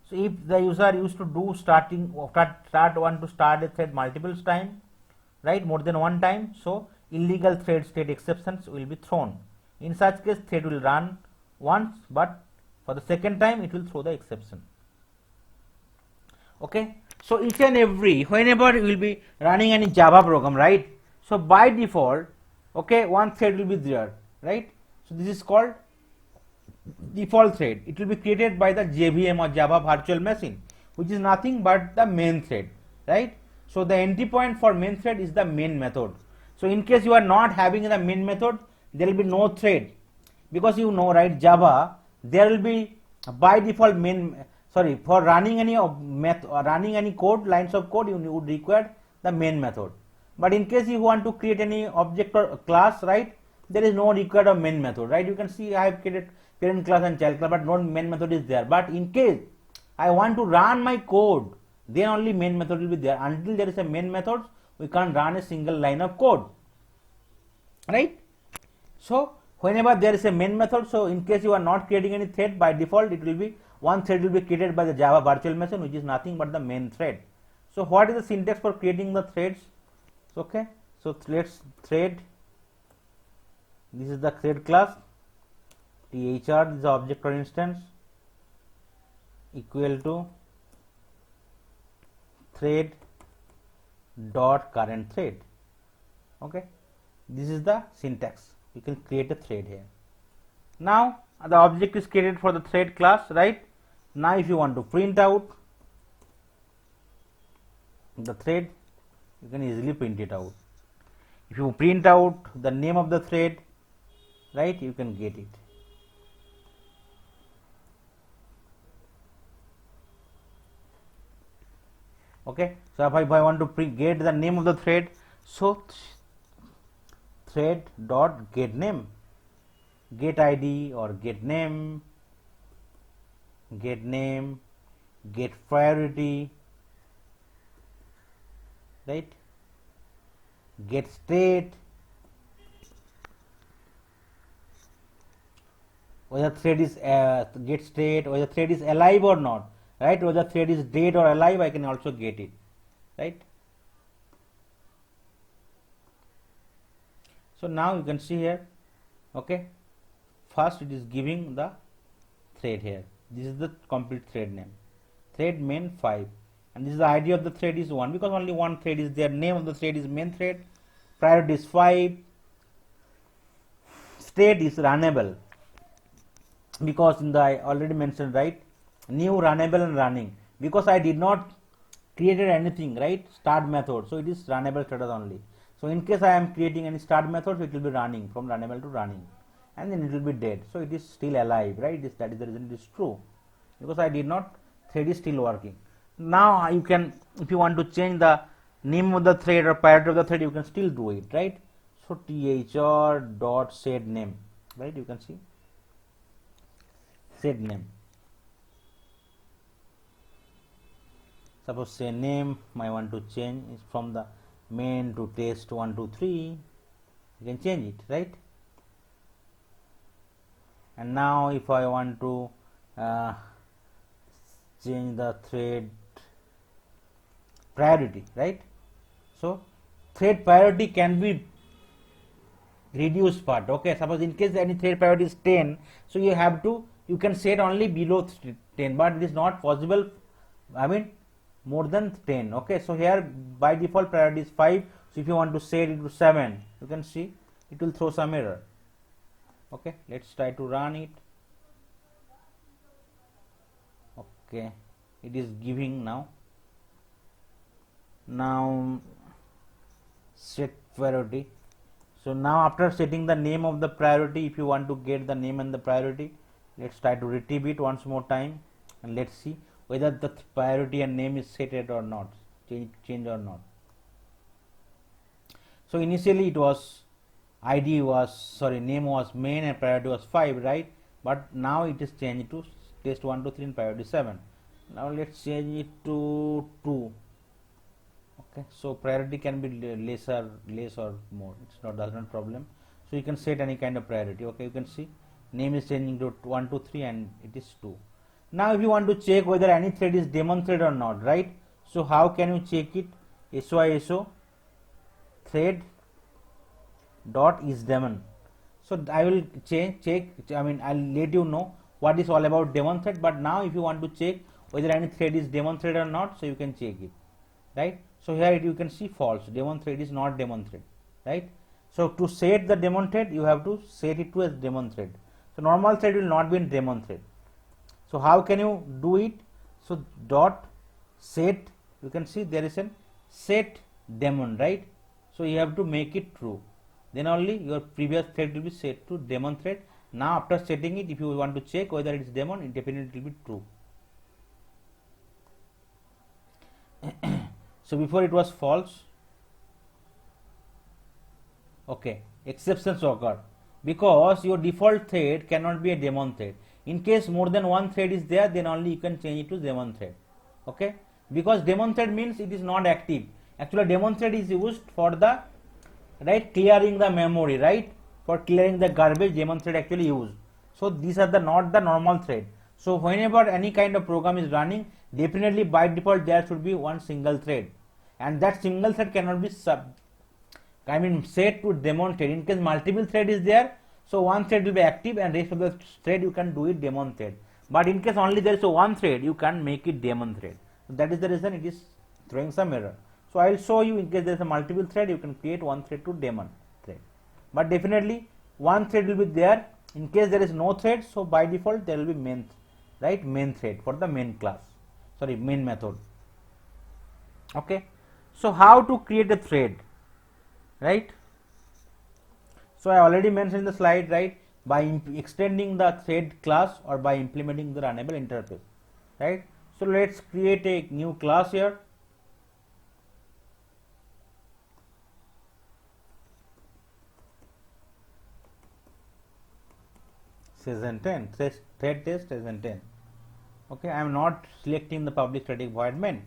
Speaker 1: So if the user used to do start a thread multiple times, right, more than one time, so illegal thread state exceptions will be thrown. In such case, thread will run once, but for the second time it will throw the exception. Okay, so each and every, whenever you will be running any Java program, right, so by default, okay, one thread will be there, right? So this is called default thread. It will be created by the JVM or Java virtual machine, which is nothing but the main thread, right? So the entry point for main thread is the main method. So in case you are not having the main method, there will be no thread, because you know, right, Java, there will be by default for running any code, lines of code, you would require the main method. But in case you want to create any object or class, right, there is no required of main method, right? You can see I have created parent class and child class, but no main method is there. But in case I want to run my code, then only main method will be there. Until there is a main method, we can't run a single line of code, right? So whenever there is a main method, so in case you are not creating any thread, by default it will be one thread will be created by the Java virtual machine, which is nothing but the main thread. So what is the syntax for creating the threads? Okay, so let's thread. This is the thread class. THR is the object or instance, equal to thread dot current thread. Okay, this is the syntax. You can create a thread here. Now the object is created for the thread class, right? Now if you want to print out the thread, you can easily print it out. If you print out the name of the thread, right, you can get it. Okay, so if I want to get the name of the thread, so thread dot get name, get ID or get name, get priority, right, get state, whether thread is get state, whether thread is alive or not, right, whether thread is dead or alive, I can also get it, right? So now you can see here, okay, first it is giving the thread here. This is the complete thread name, thread main 5, and this is the ID of the thread is 1, because only one thread is there. Name of the thread is main thread, priority is 5, state is runnable, because in the I already mentioned, right, new, runnable and running, because I did not created anything, right, start method, so it is runnable status only. So in case I am creating any start method, it will be running from runnable to running, and then it will be dead, so it is still alive, right? That is the reason it is true, because I did not, thread is still working. Now you can, if you want to change the name of the thread or priority of the thread, you can still do it, right? So thr dot set name, right, you can see set name. Suppose say name I want to change is from the main to test 1 2 3, you can change it, right? And now if I want to change the thread priority, right, so thread priority can be reduced part. Okay, suppose in case any thread priority is 10, so you can set only below 10, but it is not possible, I mean more than 10. Okay, so here by default priority is 5, so if you want to set it to 7, you can see it will throw some error. Okay, let's try to run it. Okay, it is giving now. Now set priority. So now after setting the name of the priority, if you want to get the name and the priority, let's try to retrieve it once more time, and let's see whether the priority and name is set or not, change or not. So initially it was name was main and priority was 5, right? But now it is changed to test 1 2 3 and priority 7. Now let's change it to 2. Okay, so priority can be less or more, it's not, does not problem. So you can set any kind of priority. Okay, you can see name is changing to 1 2 3 and it is 2. Now if you want to check whether any thread is daemon thread or not, right? So how can you check it? SYSO thread dot is daemon. So I will I'll let you know what is all about daemon thread. But now if you want to check whether any thread is daemon thread or not, so you can check it, right? So here you can see false, daemon thread is not daemon thread, right? So to set the daemon thread, you have to set it to as daemon thread. So normal thread will not be in daemon thread. So how can you do it? So dot set, you can see there is a set daemon, right? So you have to make it true, then only your previous thread will be set to daemon thread. Now after setting it, if you want to check whether it is daemon, it definitely will be true. So before it was false. Okay, exceptions occur because your default thread cannot be a daemon thread. In case more than one thread is there, then only you can change it to daemon thread. Okay, because daemon thread means it is not active. Actually daemon thread is used for the clearing the memory, right? For clearing the garbage, daemon thread actually used. So these are not the normal thread. So whenever any kind of program is running, definitely by default there should be one single thread, and that single thread cannot be set to daemon thread. In case multiple thread is there, so one thread will be active and rest of the thread you can do it daemon thread. But in case only there is one thread, you can make it daemon thread. So that is the reason it is throwing some error. So I will show you, in case there is a multiple thread, you can create one thread to daemon thread. But definitely one thread will be there. In case there is no thread, so by default there will be main thread for the main class, main method. Okay, so how to create a thread, right? So I already mentioned in the slide, right? By extending the thread class or by implementing the runnable interface, right? So let's create a new class here. Season 10 thread test season 10. Okay, I am not selecting the public static void main.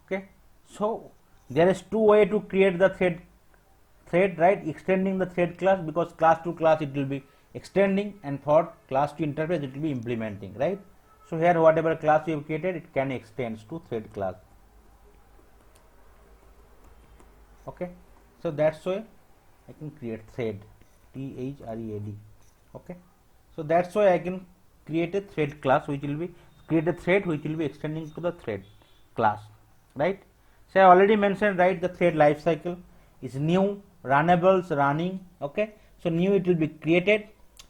Speaker 1: Okay, so there is two way to create the thread, right? Extending the thread class, because class to class it will be extending, and for class to interface it will be implementing, right? So here whatever class you have created, it can extend to thread class. Okay, so that's why I can create thread, THREAD. Okay, so that's why I can create a thread class which will be extending to the thread class, right? So I already mentioned, right, the thread life cycle is new, runnables, running. Okay, so new it will be created,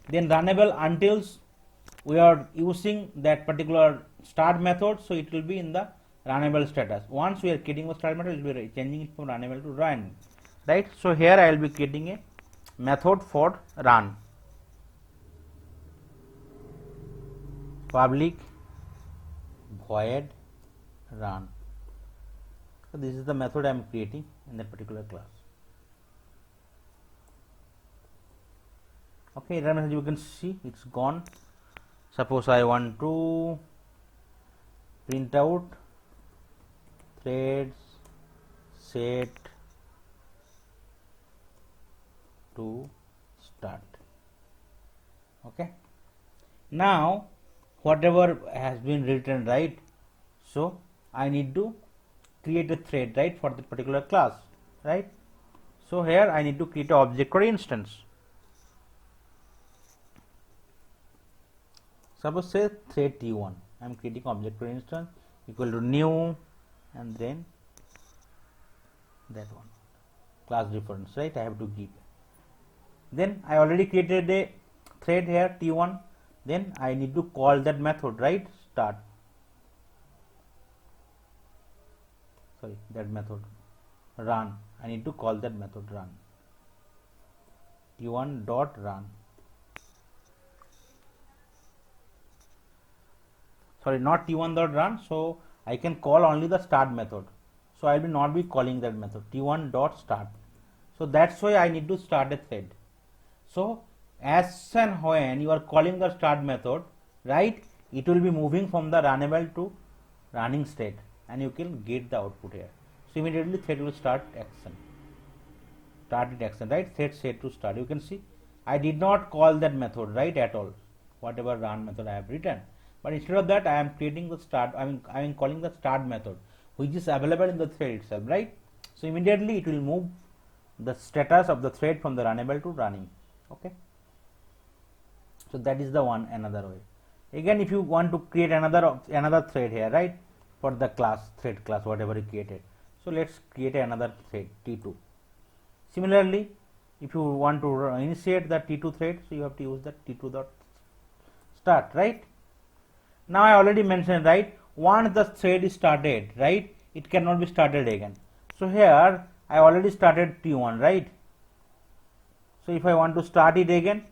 Speaker 1: then runnable until we are using that particular start method, so it will be in the runnable status. Once we are creating the start method, we will be changing it from runnable to run, right? So here I will be creating a method for run, public void run. So this is the method I am creating in that particular class. Okay, as you can see, it's gone. Suppose I want to print out threads set to start. Okay, now whatever has been written, right? So I need to create a thread, right, for the particular class, right? So here I need to create an object or instance. Suppose say thread T1, I am creating object or instance equal to new, and then that one class reference, right? I have to give. Then I already created a thread here T1. Then I need to call that method, right? Start. Sorry, that method run. I need to call that method run. T1 dot run. Sorry, not T1 dot run. So I can call only the start method. So I will not be calling that method T1 dot start. So that's why I need to start a thread. So as and when you are calling the start method, right, it will be moving from the runnable to running state, and you can get the output here. So immediately thread will start action. Started action, right? Thread set to start. You can see I did not call that method, right, at all. Whatever run method I have written, but instead of that I am creating the start. I am calling the start method, which is available in the thread itself, right? So immediately it will move the status of the thread from the runnable to running. Okay. So that is the another way. Again, if you want to create another thread here, right, for the thread class whatever you created. So let's create another thread T2. Similarly, if you want to initiate the T2 thread, so you have to use the T2 dot start, right? Now I already mentioned, right, once the thread is started, right, it cannot be started again. So here I already started T1, right? So if I want to start it again,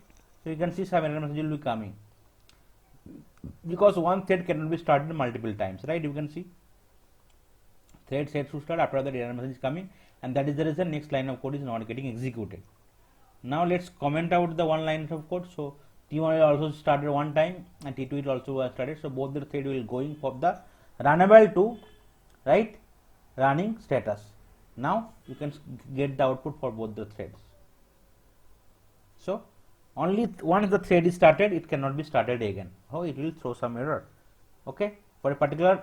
Speaker 1: so you can see some error message will be coming, because one thread cannot be started multiple times, right? You can see thread set to start, after that error message is coming, and that is the reason next line of code is not getting executed. Now let's comment out the one line of code. So T1 will also started one time and T2 it also started. So both the thread will going for the runnable to, right, running status. Now you can get the output for both the threads. So only once the thread is started, it cannot be started again. Oh, it will throw some error. Okay, for a particular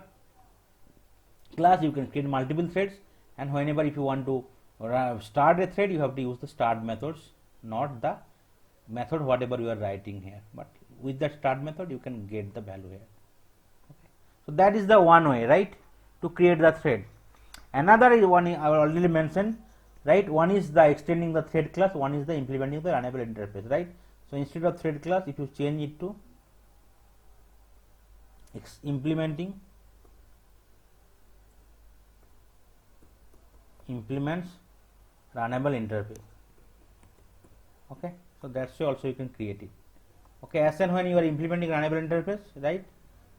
Speaker 1: class you can create multiple threads, and whenever if you want to start a thread, you have to use the start methods, not the method whatever you are writing here, but with the start method you can get the value here. Okay. So that is the one way, right, to create the thread. Another one I already mentioned, right, one is the extending the thread class, one is the implementing the runnable interface, right? So instead of thread class, if you change it to implements runnable interface. Okay, so that's also you can create it. Okay, as and when you are implementing runnable interface, right?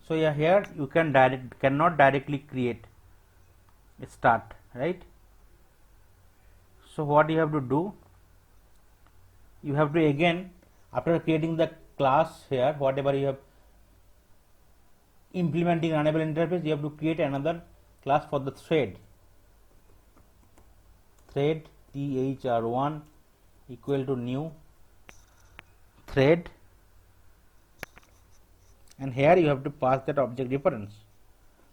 Speaker 1: So yeah, here you cannot directly create a start, right? So what you have to do, you have to again, after creating the class here, whatever you have implementing runnable interface, you have to create another class for the thread thr1 equal to new thread, and here you have to pass that object reference.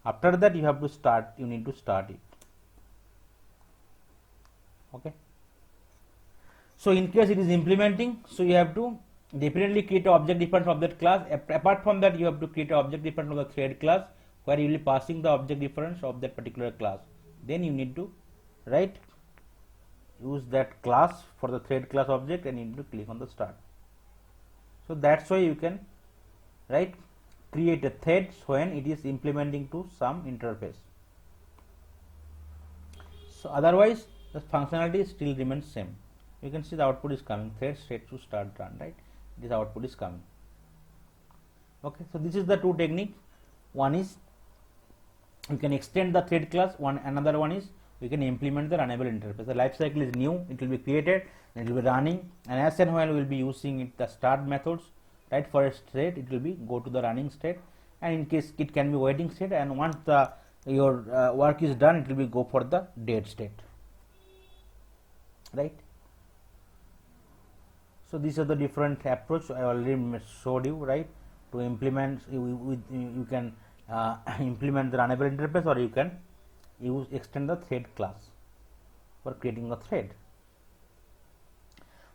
Speaker 1: After that you need to start it. Okay, so in case it is implementing, so you have to definitely create an object difference of that class. Apart from that, you have to create an object difference of the thread class, where you will be passing the object difference of that particular class. Then you need to, right, use that class for the thread class object, and you need to click on the start. So that's why you can, right, create a thread when it is implementing to some interface. So otherwise the functionality still remains same. You can see the output is coming, thread set to start run, right? This output is coming. Okay, so this is the two techniques. One is you can extend the thread class, another one is we can implement the runnable interface. The life cycle is new, it will be created and it will be running, and as and when we will be using it, the start methods, right, for a state it will be go to the running state, and in case it can be waiting state, and once your work is done, it will be go for the dead state, right? So these are the different approach I already showed you, right? To implement, you can implement the runnable interface, or you can extend the thread class for creating a thread.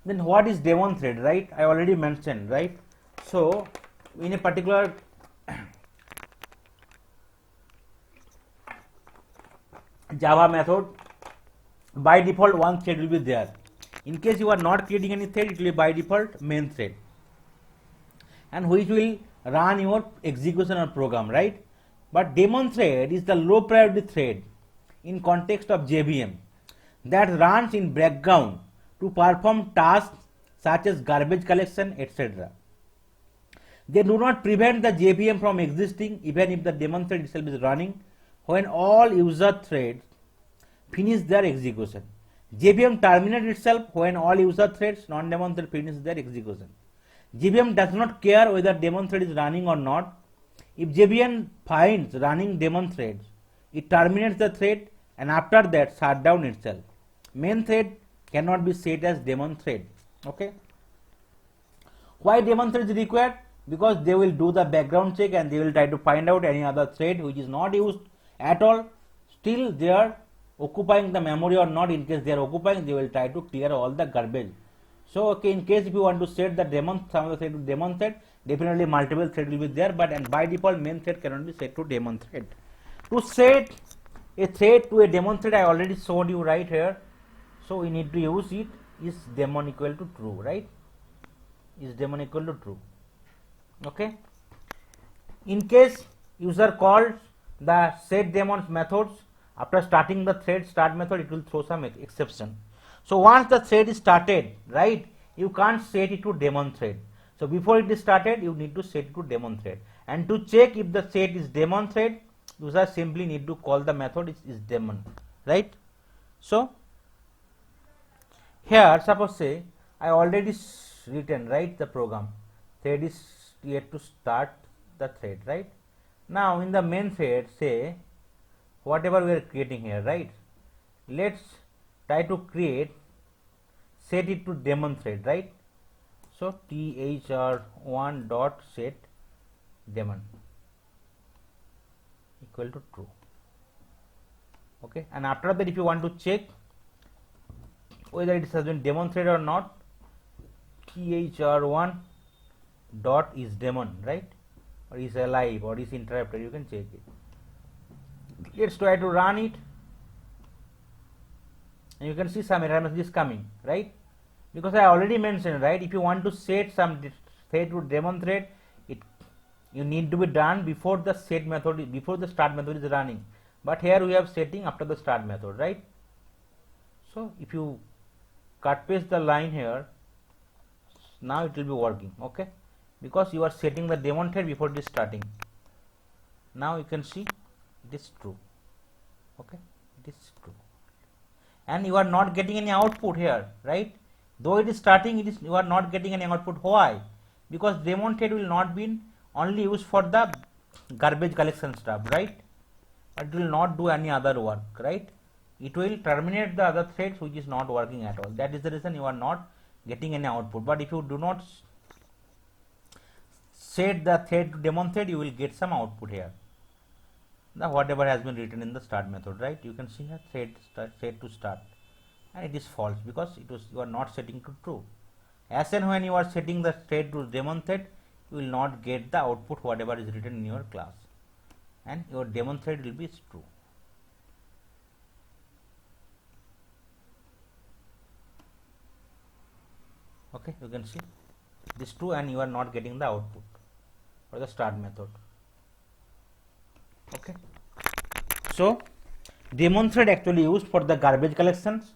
Speaker 1: Then what is daemon thread, right? I already mentioned, right? So in a particular Java method, by default one thread will be there. In case you are not creating any thread, it will be by default main thread, and which will run your execution or program, right? But daemon thread is the low priority thread in context of JVM that runs in background to perform tasks such as garbage collection, etc. They do not prevent the JVM from existing even if the daemon thread itself is running when all user threads finish their execution. JVM terminates itself when all user threads, non-daemon thread, finish their execution. JVM does not care whether daemon thread is running or not. If JVM finds running daemon threads, it terminates the thread and after that shut down itself. Main thread cannot be set as daemon thread. Okay. Why daemon thread is required? Because they will do the background check and they will try to find out any other thread which is not used at all. Still they are occupying the memory or not. In case they are occupying, they will try to clear all the garbage. So okay, in case if you want to set the daemon, some of the thread to daemon thread, definitely multiple thread will be there, but and by default main thread cannot be set to daemon thread. To set a thread to a daemon thread, I already showed you right here. So we need to use it is daemon equal to true, right? Is daemon equal to true? Okay. In case user calls the set daemons methods after starting the thread start method, it will throw some exception. So once the thread is started, right, you can't set it to daemon thread. So before it is started, you need to set it to daemon thread. And to check if the set is daemon thread, user simply need to call the method is daemon, right? So here suppose say I already written, right, the program. Thread is yet to start the thread, right? Now in the main thread, say whatever we are creating here, right? Let's try to create, set it to daemon thread, right? So thr1 dot set daemon equal to true. Okay, and after that if you want to check whether it has been daemon thread or not, thr1 dot is daemon, right, or is alive or is interrupted, you can check it. Let's try to run it, and you can see some error message is coming, right? Because I already mentioned, right, if you want to set some thread to daemon thread, you need to be done before the set method, before the start method is running. But here we have setting after the start method, right? So if you cut paste the line here, now it will be working, okay? Because you are setting the daemon thread before it is starting. Now you can see it is true, okay? It is true, and you are not getting any output here, right? Though it is starting, it is you are not getting any output. Why? Because daemon thread will not be only used for the garbage collection stuff, right? It will not do any other work, right? It will terminate the other threads which is not working at all. That is the reason you are not getting any output. But if you do not set the thread to daemon thread, you will get some output here. The whatever has been written in the start method, right? You can see here thread to start, and it is false because it was you are not setting to true. As and when you are setting the thread to daemon thread, you will not get the output whatever is written in your class, and your daemon thread will be true. Okay, you can see this true, and you are not getting the output for the start method. Okay, so daemon thread actually used for the garbage collections.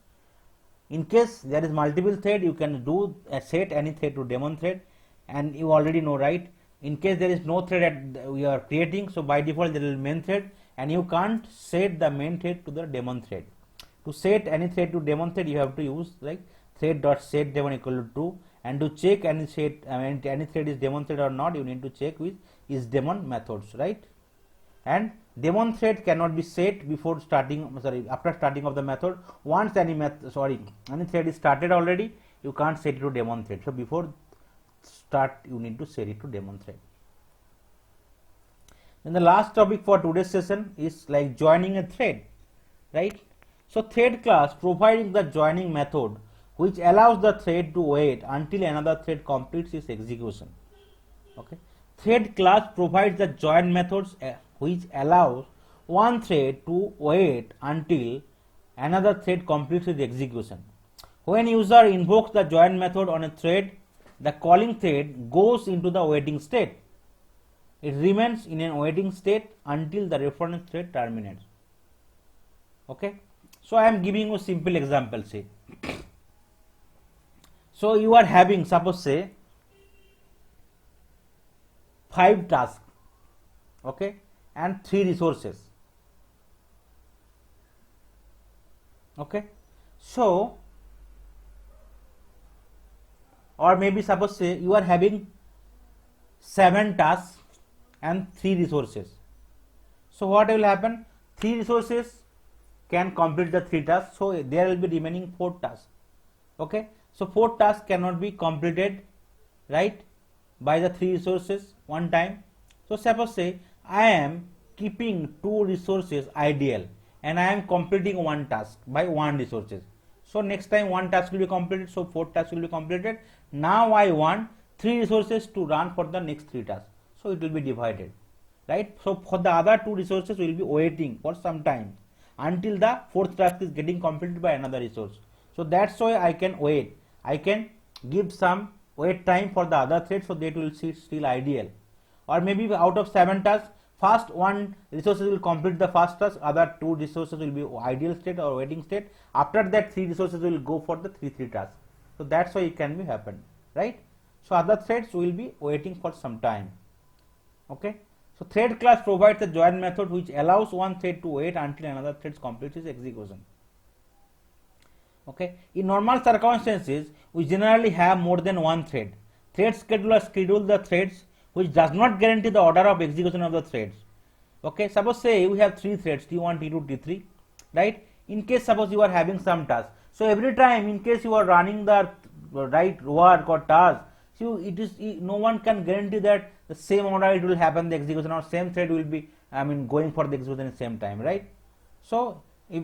Speaker 1: In case there is multiple thread, you can do set any thread to daemon thread, and you already know, right? In case there is no thread we are creating, so by default there is main thread, and you can't set the main thread to the daemon thread. To set any thread to daemon thread, you have to use like thread dot set daemon equal to true, and to check any set any thread is daemon thread or not, you need to check with is daemon methods, right? And daemon thread cannot be set before starting, after starting of the method. Once any thread is started already, you can't set it to daemon thread. So before start, you need to set it to daemon thread. Then the last topic for today's session is like joining a thread, right? So thread class providing the joining method which allows the thread to wait until another thread completes its execution. Okay, thread class provides the join methods which allows one thread to wait until another thread completes its execution. When user invokes the join method on a thread, the calling thread goes into the waiting state. It remains in a waiting state until the reference thread terminates. Okay, so I am giving you a simple example. Say, so you are having, suppose say, 5 tasks, okay, and 3 resources. Okay, so, or maybe suppose say you are having 7 tasks and 3 resources. So what will happen? 3 resources can complete the 3 tasks, so there will be remaining 4 tasks. Okay, so 4 tasks cannot be completed, right, by the 3 resources one time. So suppose say I am keeping 2 resources ideal and I am completing 1 task by 1 resources. So next time 1 task will be completed, so 4 tasks will be completed. Now I want 3 resources to run for the next 3 tasks, so it will be divided, right. So for the other 2 resources we will be waiting for some time until the 4th task is getting completed by another resource. So that's why I can wait. I can give some wait time for the other thread, so that will still ideal. Or maybe out of 7 tasks, first 1 resources will complete the first task, other 2 resources will be ideal state or waiting state. After that 3 resources will go for the 3 tasks. So that's why it can be happen, right. So other threads will be waiting for some time. Okay, so thread class provides a join method which allows one thread to wait until another thread completes its execution. Okay, in normal circumstances we generally have more than one thread. Thread scheduler schedules the threads which does not guarantee the order of execution of the threads. Okay, suppose say we have 3 threads, T1, T2, T3, right. In case suppose you are having some task, so every time in case you are running the right work or task, so it is, no one can guarantee that the same order it will happen the execution, or same thread will be going for the execution at the same time, right. So if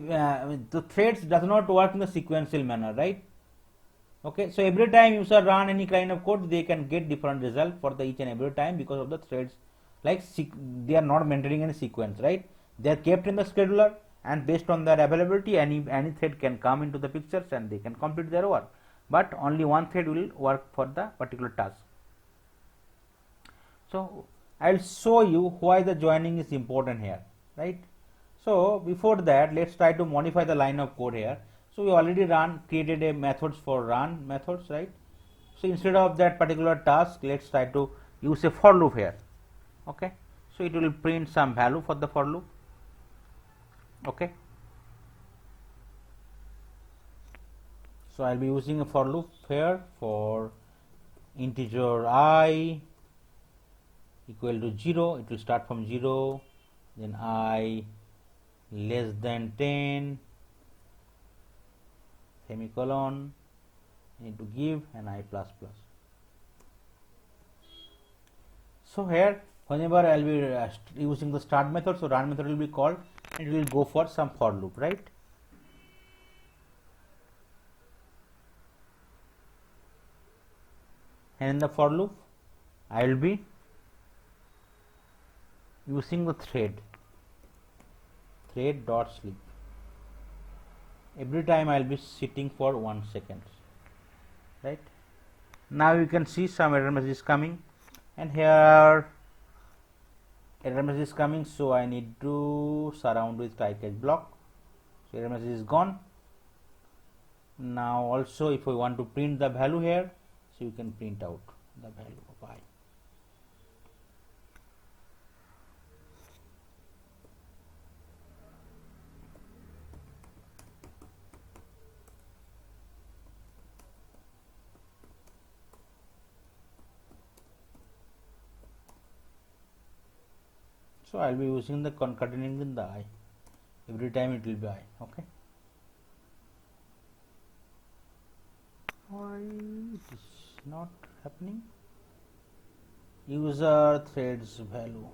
Speaker 1: the threads does not work in the sequential manner, right. Okay, so every time user run any kind of code, they can get different result for the each and every time because of the threads, like they are not maintaining any sequence, right. They are kept in the scheduler, and based on their availability any thread can come into the pictures and they can complete their work, but only one thread will work for the particular task. So I will show you why the joining is important here, right. So before that, let's try to modify the line of code here. So we already created a methods for run methods, right. So instead of that particular task, let's try to use a for loop here. Okay, so it will print some value for the for loop. Okay, so I'll be using a for loop here for integer I equal to 0. It will start from 0, then I less than 10, semicolon, I need to give, and I plus plus. So here whenever I will be using the start method, so run method will be called and it will go for some for loop, right. And in the for loop I will be using the thread dot sleep. Every time I will be sitting for 1 second, right. Now you can see some error message is coming, and here error message is coming, so I need to surround with try catch block. So error message is gone. Now also if we want to print the value here, so you can print out the value of I. So I will be using the concatenating in the I. Every time it will be I. Okay. Why it is not happening? User threads value.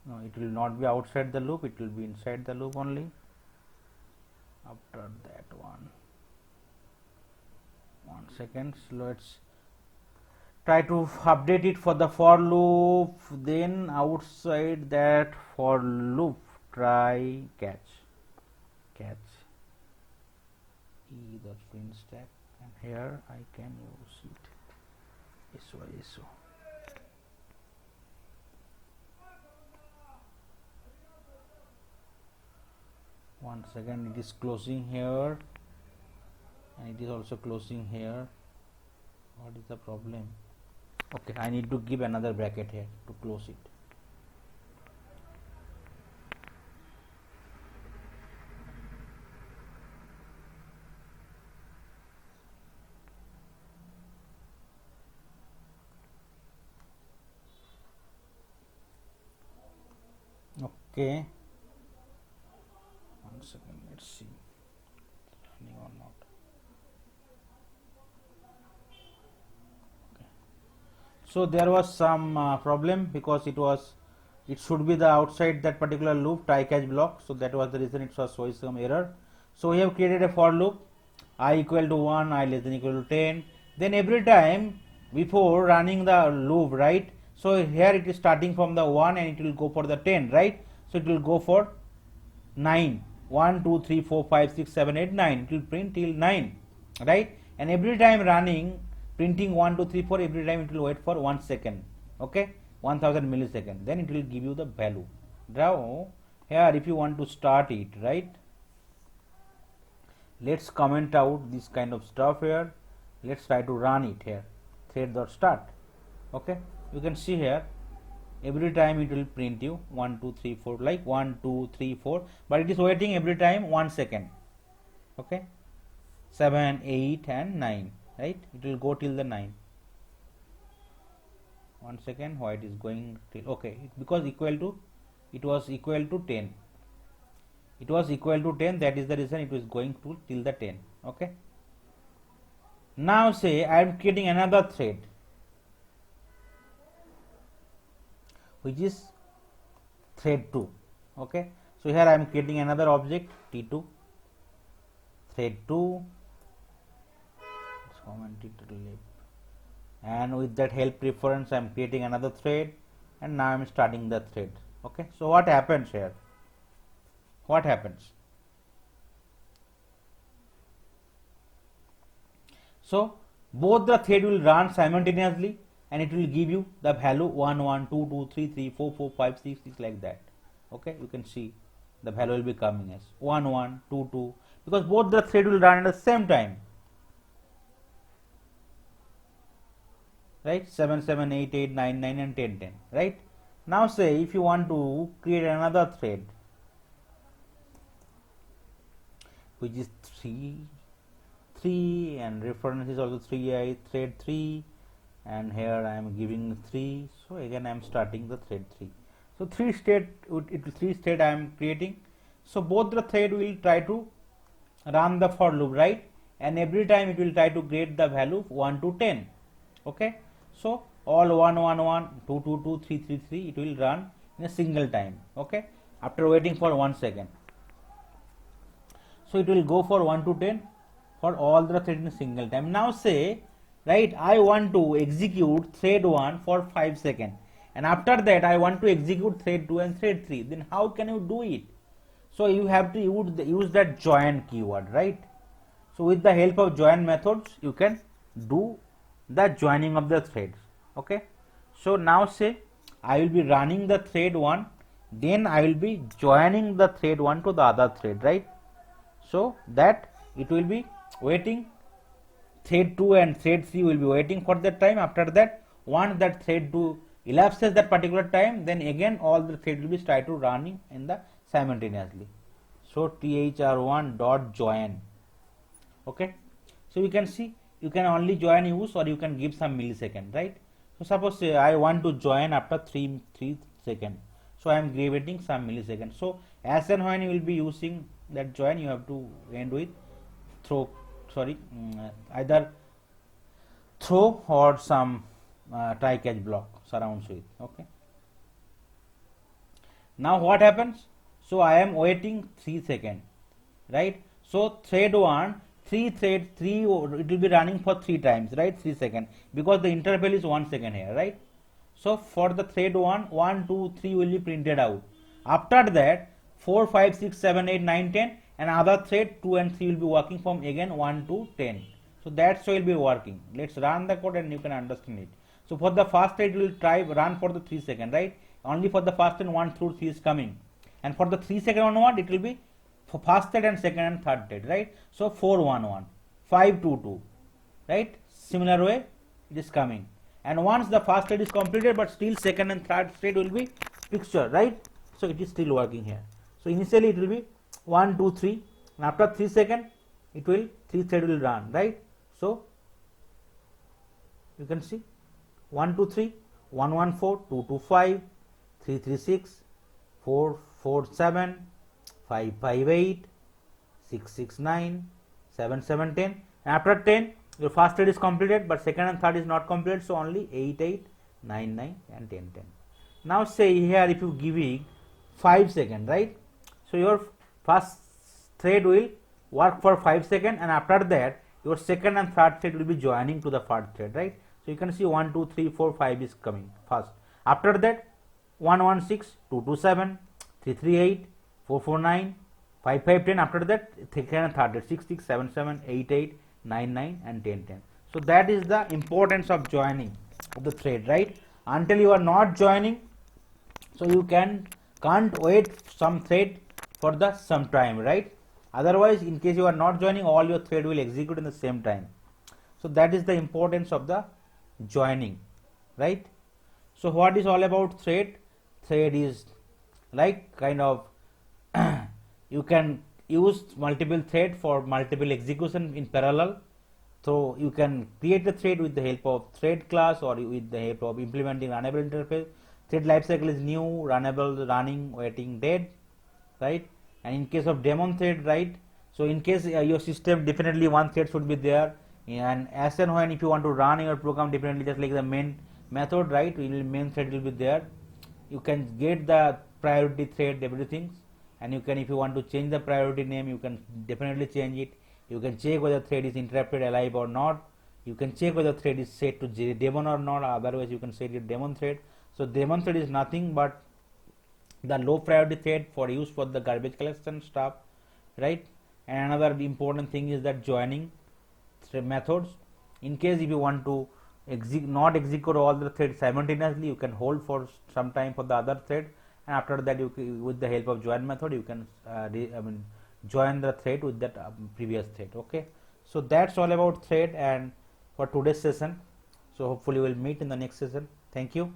Speaker 1: No, it will not be outside the loop, it will be inside the loop only. After that 1 second, so let's try to update it for the for loop, then outside that for loop try catch e the print stack, and here I can use it so. Once again it is closing here and it is also closing here. What is the problem? Okay, I need to give another bracket here to close it. Okay, one second, let's see running or not. Okay, so there was some problem because it should be the outside that particular loop try catch block, so that was the reason it was showing some error. So we have created a for loop I equal to 1, I less than equal to 10, then every time before running the loop, right? So here it is starting from the 1 and it will go for the 10, right? So it will go for 9, 1 2 3 4 5 6 7 8 9, it will print till 9, right? And every time running printing 1 2 3 4, every time it will wait for 1 second, okay, 1000 millisecond, then it will give you the value. Now here if you want to start it, right, let's comment out this kind of stuff here. Let's try to run it here, thread.start. Okay, you can see here every time it will print you 1 2 3 4, like 1 2 3 4, but it is waiting every time 1 second. Okay, 7 8 and 9, right? It will go till the 9. 1 second, why it is going till, okay, because equal to, it was equal to 10, it was equal to 10, that is the reason it was going to till the 10. Okay, now say I am creating another thread which is thread 2. Okay, so here I am creating another object t2 thread 2, let's comment it to the left, and with that help reference I am creating another thread, and now I am starting the thread. Okay, so what happens here? What happens? So both the thread will run simultaneously and it will give you the value 1 1 2 2 3 3 4 4 5 6 6, like that. Okay, you can see the value will be coming as 1 1 2 2, because both the thread will run at the same time, right? 7 7 8 8 9 9 and 10 10, right? Now say if you want to create another thread which is 3 and reference is also 3, thread 3, and here I am giving 3, so again I am starting the thread 3. So 3 state I am creating. So both the thread will try to run the for loop, right? And every time it will try to get the value 1 to 10. Okay, so all 1 1 1 2 2 2 3 3 3, it will run in a single time. Okay, after waiting for 1 second. So it will go for 1 to 10 for all the thread in a single time. Now say, right, I want to execute thread 1 for 5 seconds, and after that I want to execute thread 2 and thread 3. Then how can you do it? So you have to use that join keyword, right? So with the help of join methods you can do the joining of the threads. Okay, so now say I will be running the thread 1, then I will be joining the thread 1 to the other thread, right? So that it will be waiting, thread 2 and thread 3 will be waiting for that time. After that, once that thread 2 elapses that particular time, then again all the thread will be start to running in the simultaneously. So thr1 dot join. Okay, so you can see you can only join use, or you can give some millisecond, right? So suppose say I want to join after 3 seconds, so I am giving some millisecond. So as and when you will be using that join, you have to end with throw, either throw or some try catch block surrounds with. Okay, now what happens? So I am waiting 3 seconds, right? So thread 1 it will be running for 3 times, right? 3 seconds, because the interval is 1 second here, right? So for the thread 1, 2, 3 will be printed out. After that 4, 5, 6, 7, 8, 9, 10, and other thread 2 and 3 will be working from again 1 to 10. So that's how it will be working. Let's run the code and you can understand it. So for the first thread it will try run for the 3 second, right? Only for the first and 1 through 3 is coming, and for the 3 second onward it will be for first thread and second and third thread, right? So 4, 1, 1, 5, 2, 2, right? Similar way it is coming. And once the first thread is completed, but still second and third thread will be picture, right? So it is still working here. So initially it will be 1, 2, 3, and after 3 seconds it will 3 thread will run, right? So you can see 1, 2, 3, 1, 1, 4, 2, 2, 5, 3, 3, 6, 4, 4, 7, 5, 5, 8, 6, 6, 9, 7, 7, 10. And after 10 your first thread is completed, but second and third is not completed, so only 8, 8, 9, 9, and 10, 10. Now say here if you giving 5 seconds, right? So your first thread will work for 5 seconds, and after that your second and third thread will be joining to the third thread, right? So you can see 1, 2, 3, 4, 5 is coming first. After that 1, 1, 6, 2, 2, 7, 3, 3, 8, 4, 4, 9, 5, 5, 10. After that second and third thread 6, 6, 7, 7, 8, 8, 9, 9, and 10, 10. So that is the importance of joining of the thread, right? Until you are not joining, so you can't wait some thread for the some time, right? Otherwise, in case you are not joining, all your thread will execute in the same time. So that is the importance of the joining, right? So what is all about thread? Thread is like kind of you can use multiple thread for multiple execution in parallel. So you can create a thread with the help of thread class or with the help of implementing runnable interface. Thread lifecycle is new, runnable, running, waiting, dead, right? And in case of daemon thread, right? So in case your system, definitely one thread should be there, and as and when if you want to run your program, definitely just like the main method, right? Main thread will be there. You can get the priority thread, everything, and you can, if you want to change the priority name, you can definitely change it. You can check whether thread is interrupted alive or not. You can check whether thread is set to daemon or not. Otherwise you can set it daemon thread. So daemon thread is nothing but the low priority thread for use for the garbage collection stuff, right? And another important thing is that joining methods. In case if you want to not execute all the threads simultaneously, you can hold for some time for the other thread, and after that you with the help of join method you can join the thread with that previous thread. Okay, so that's all about thread and for today's session. So hopefully we'll meet in the next session. Thank you.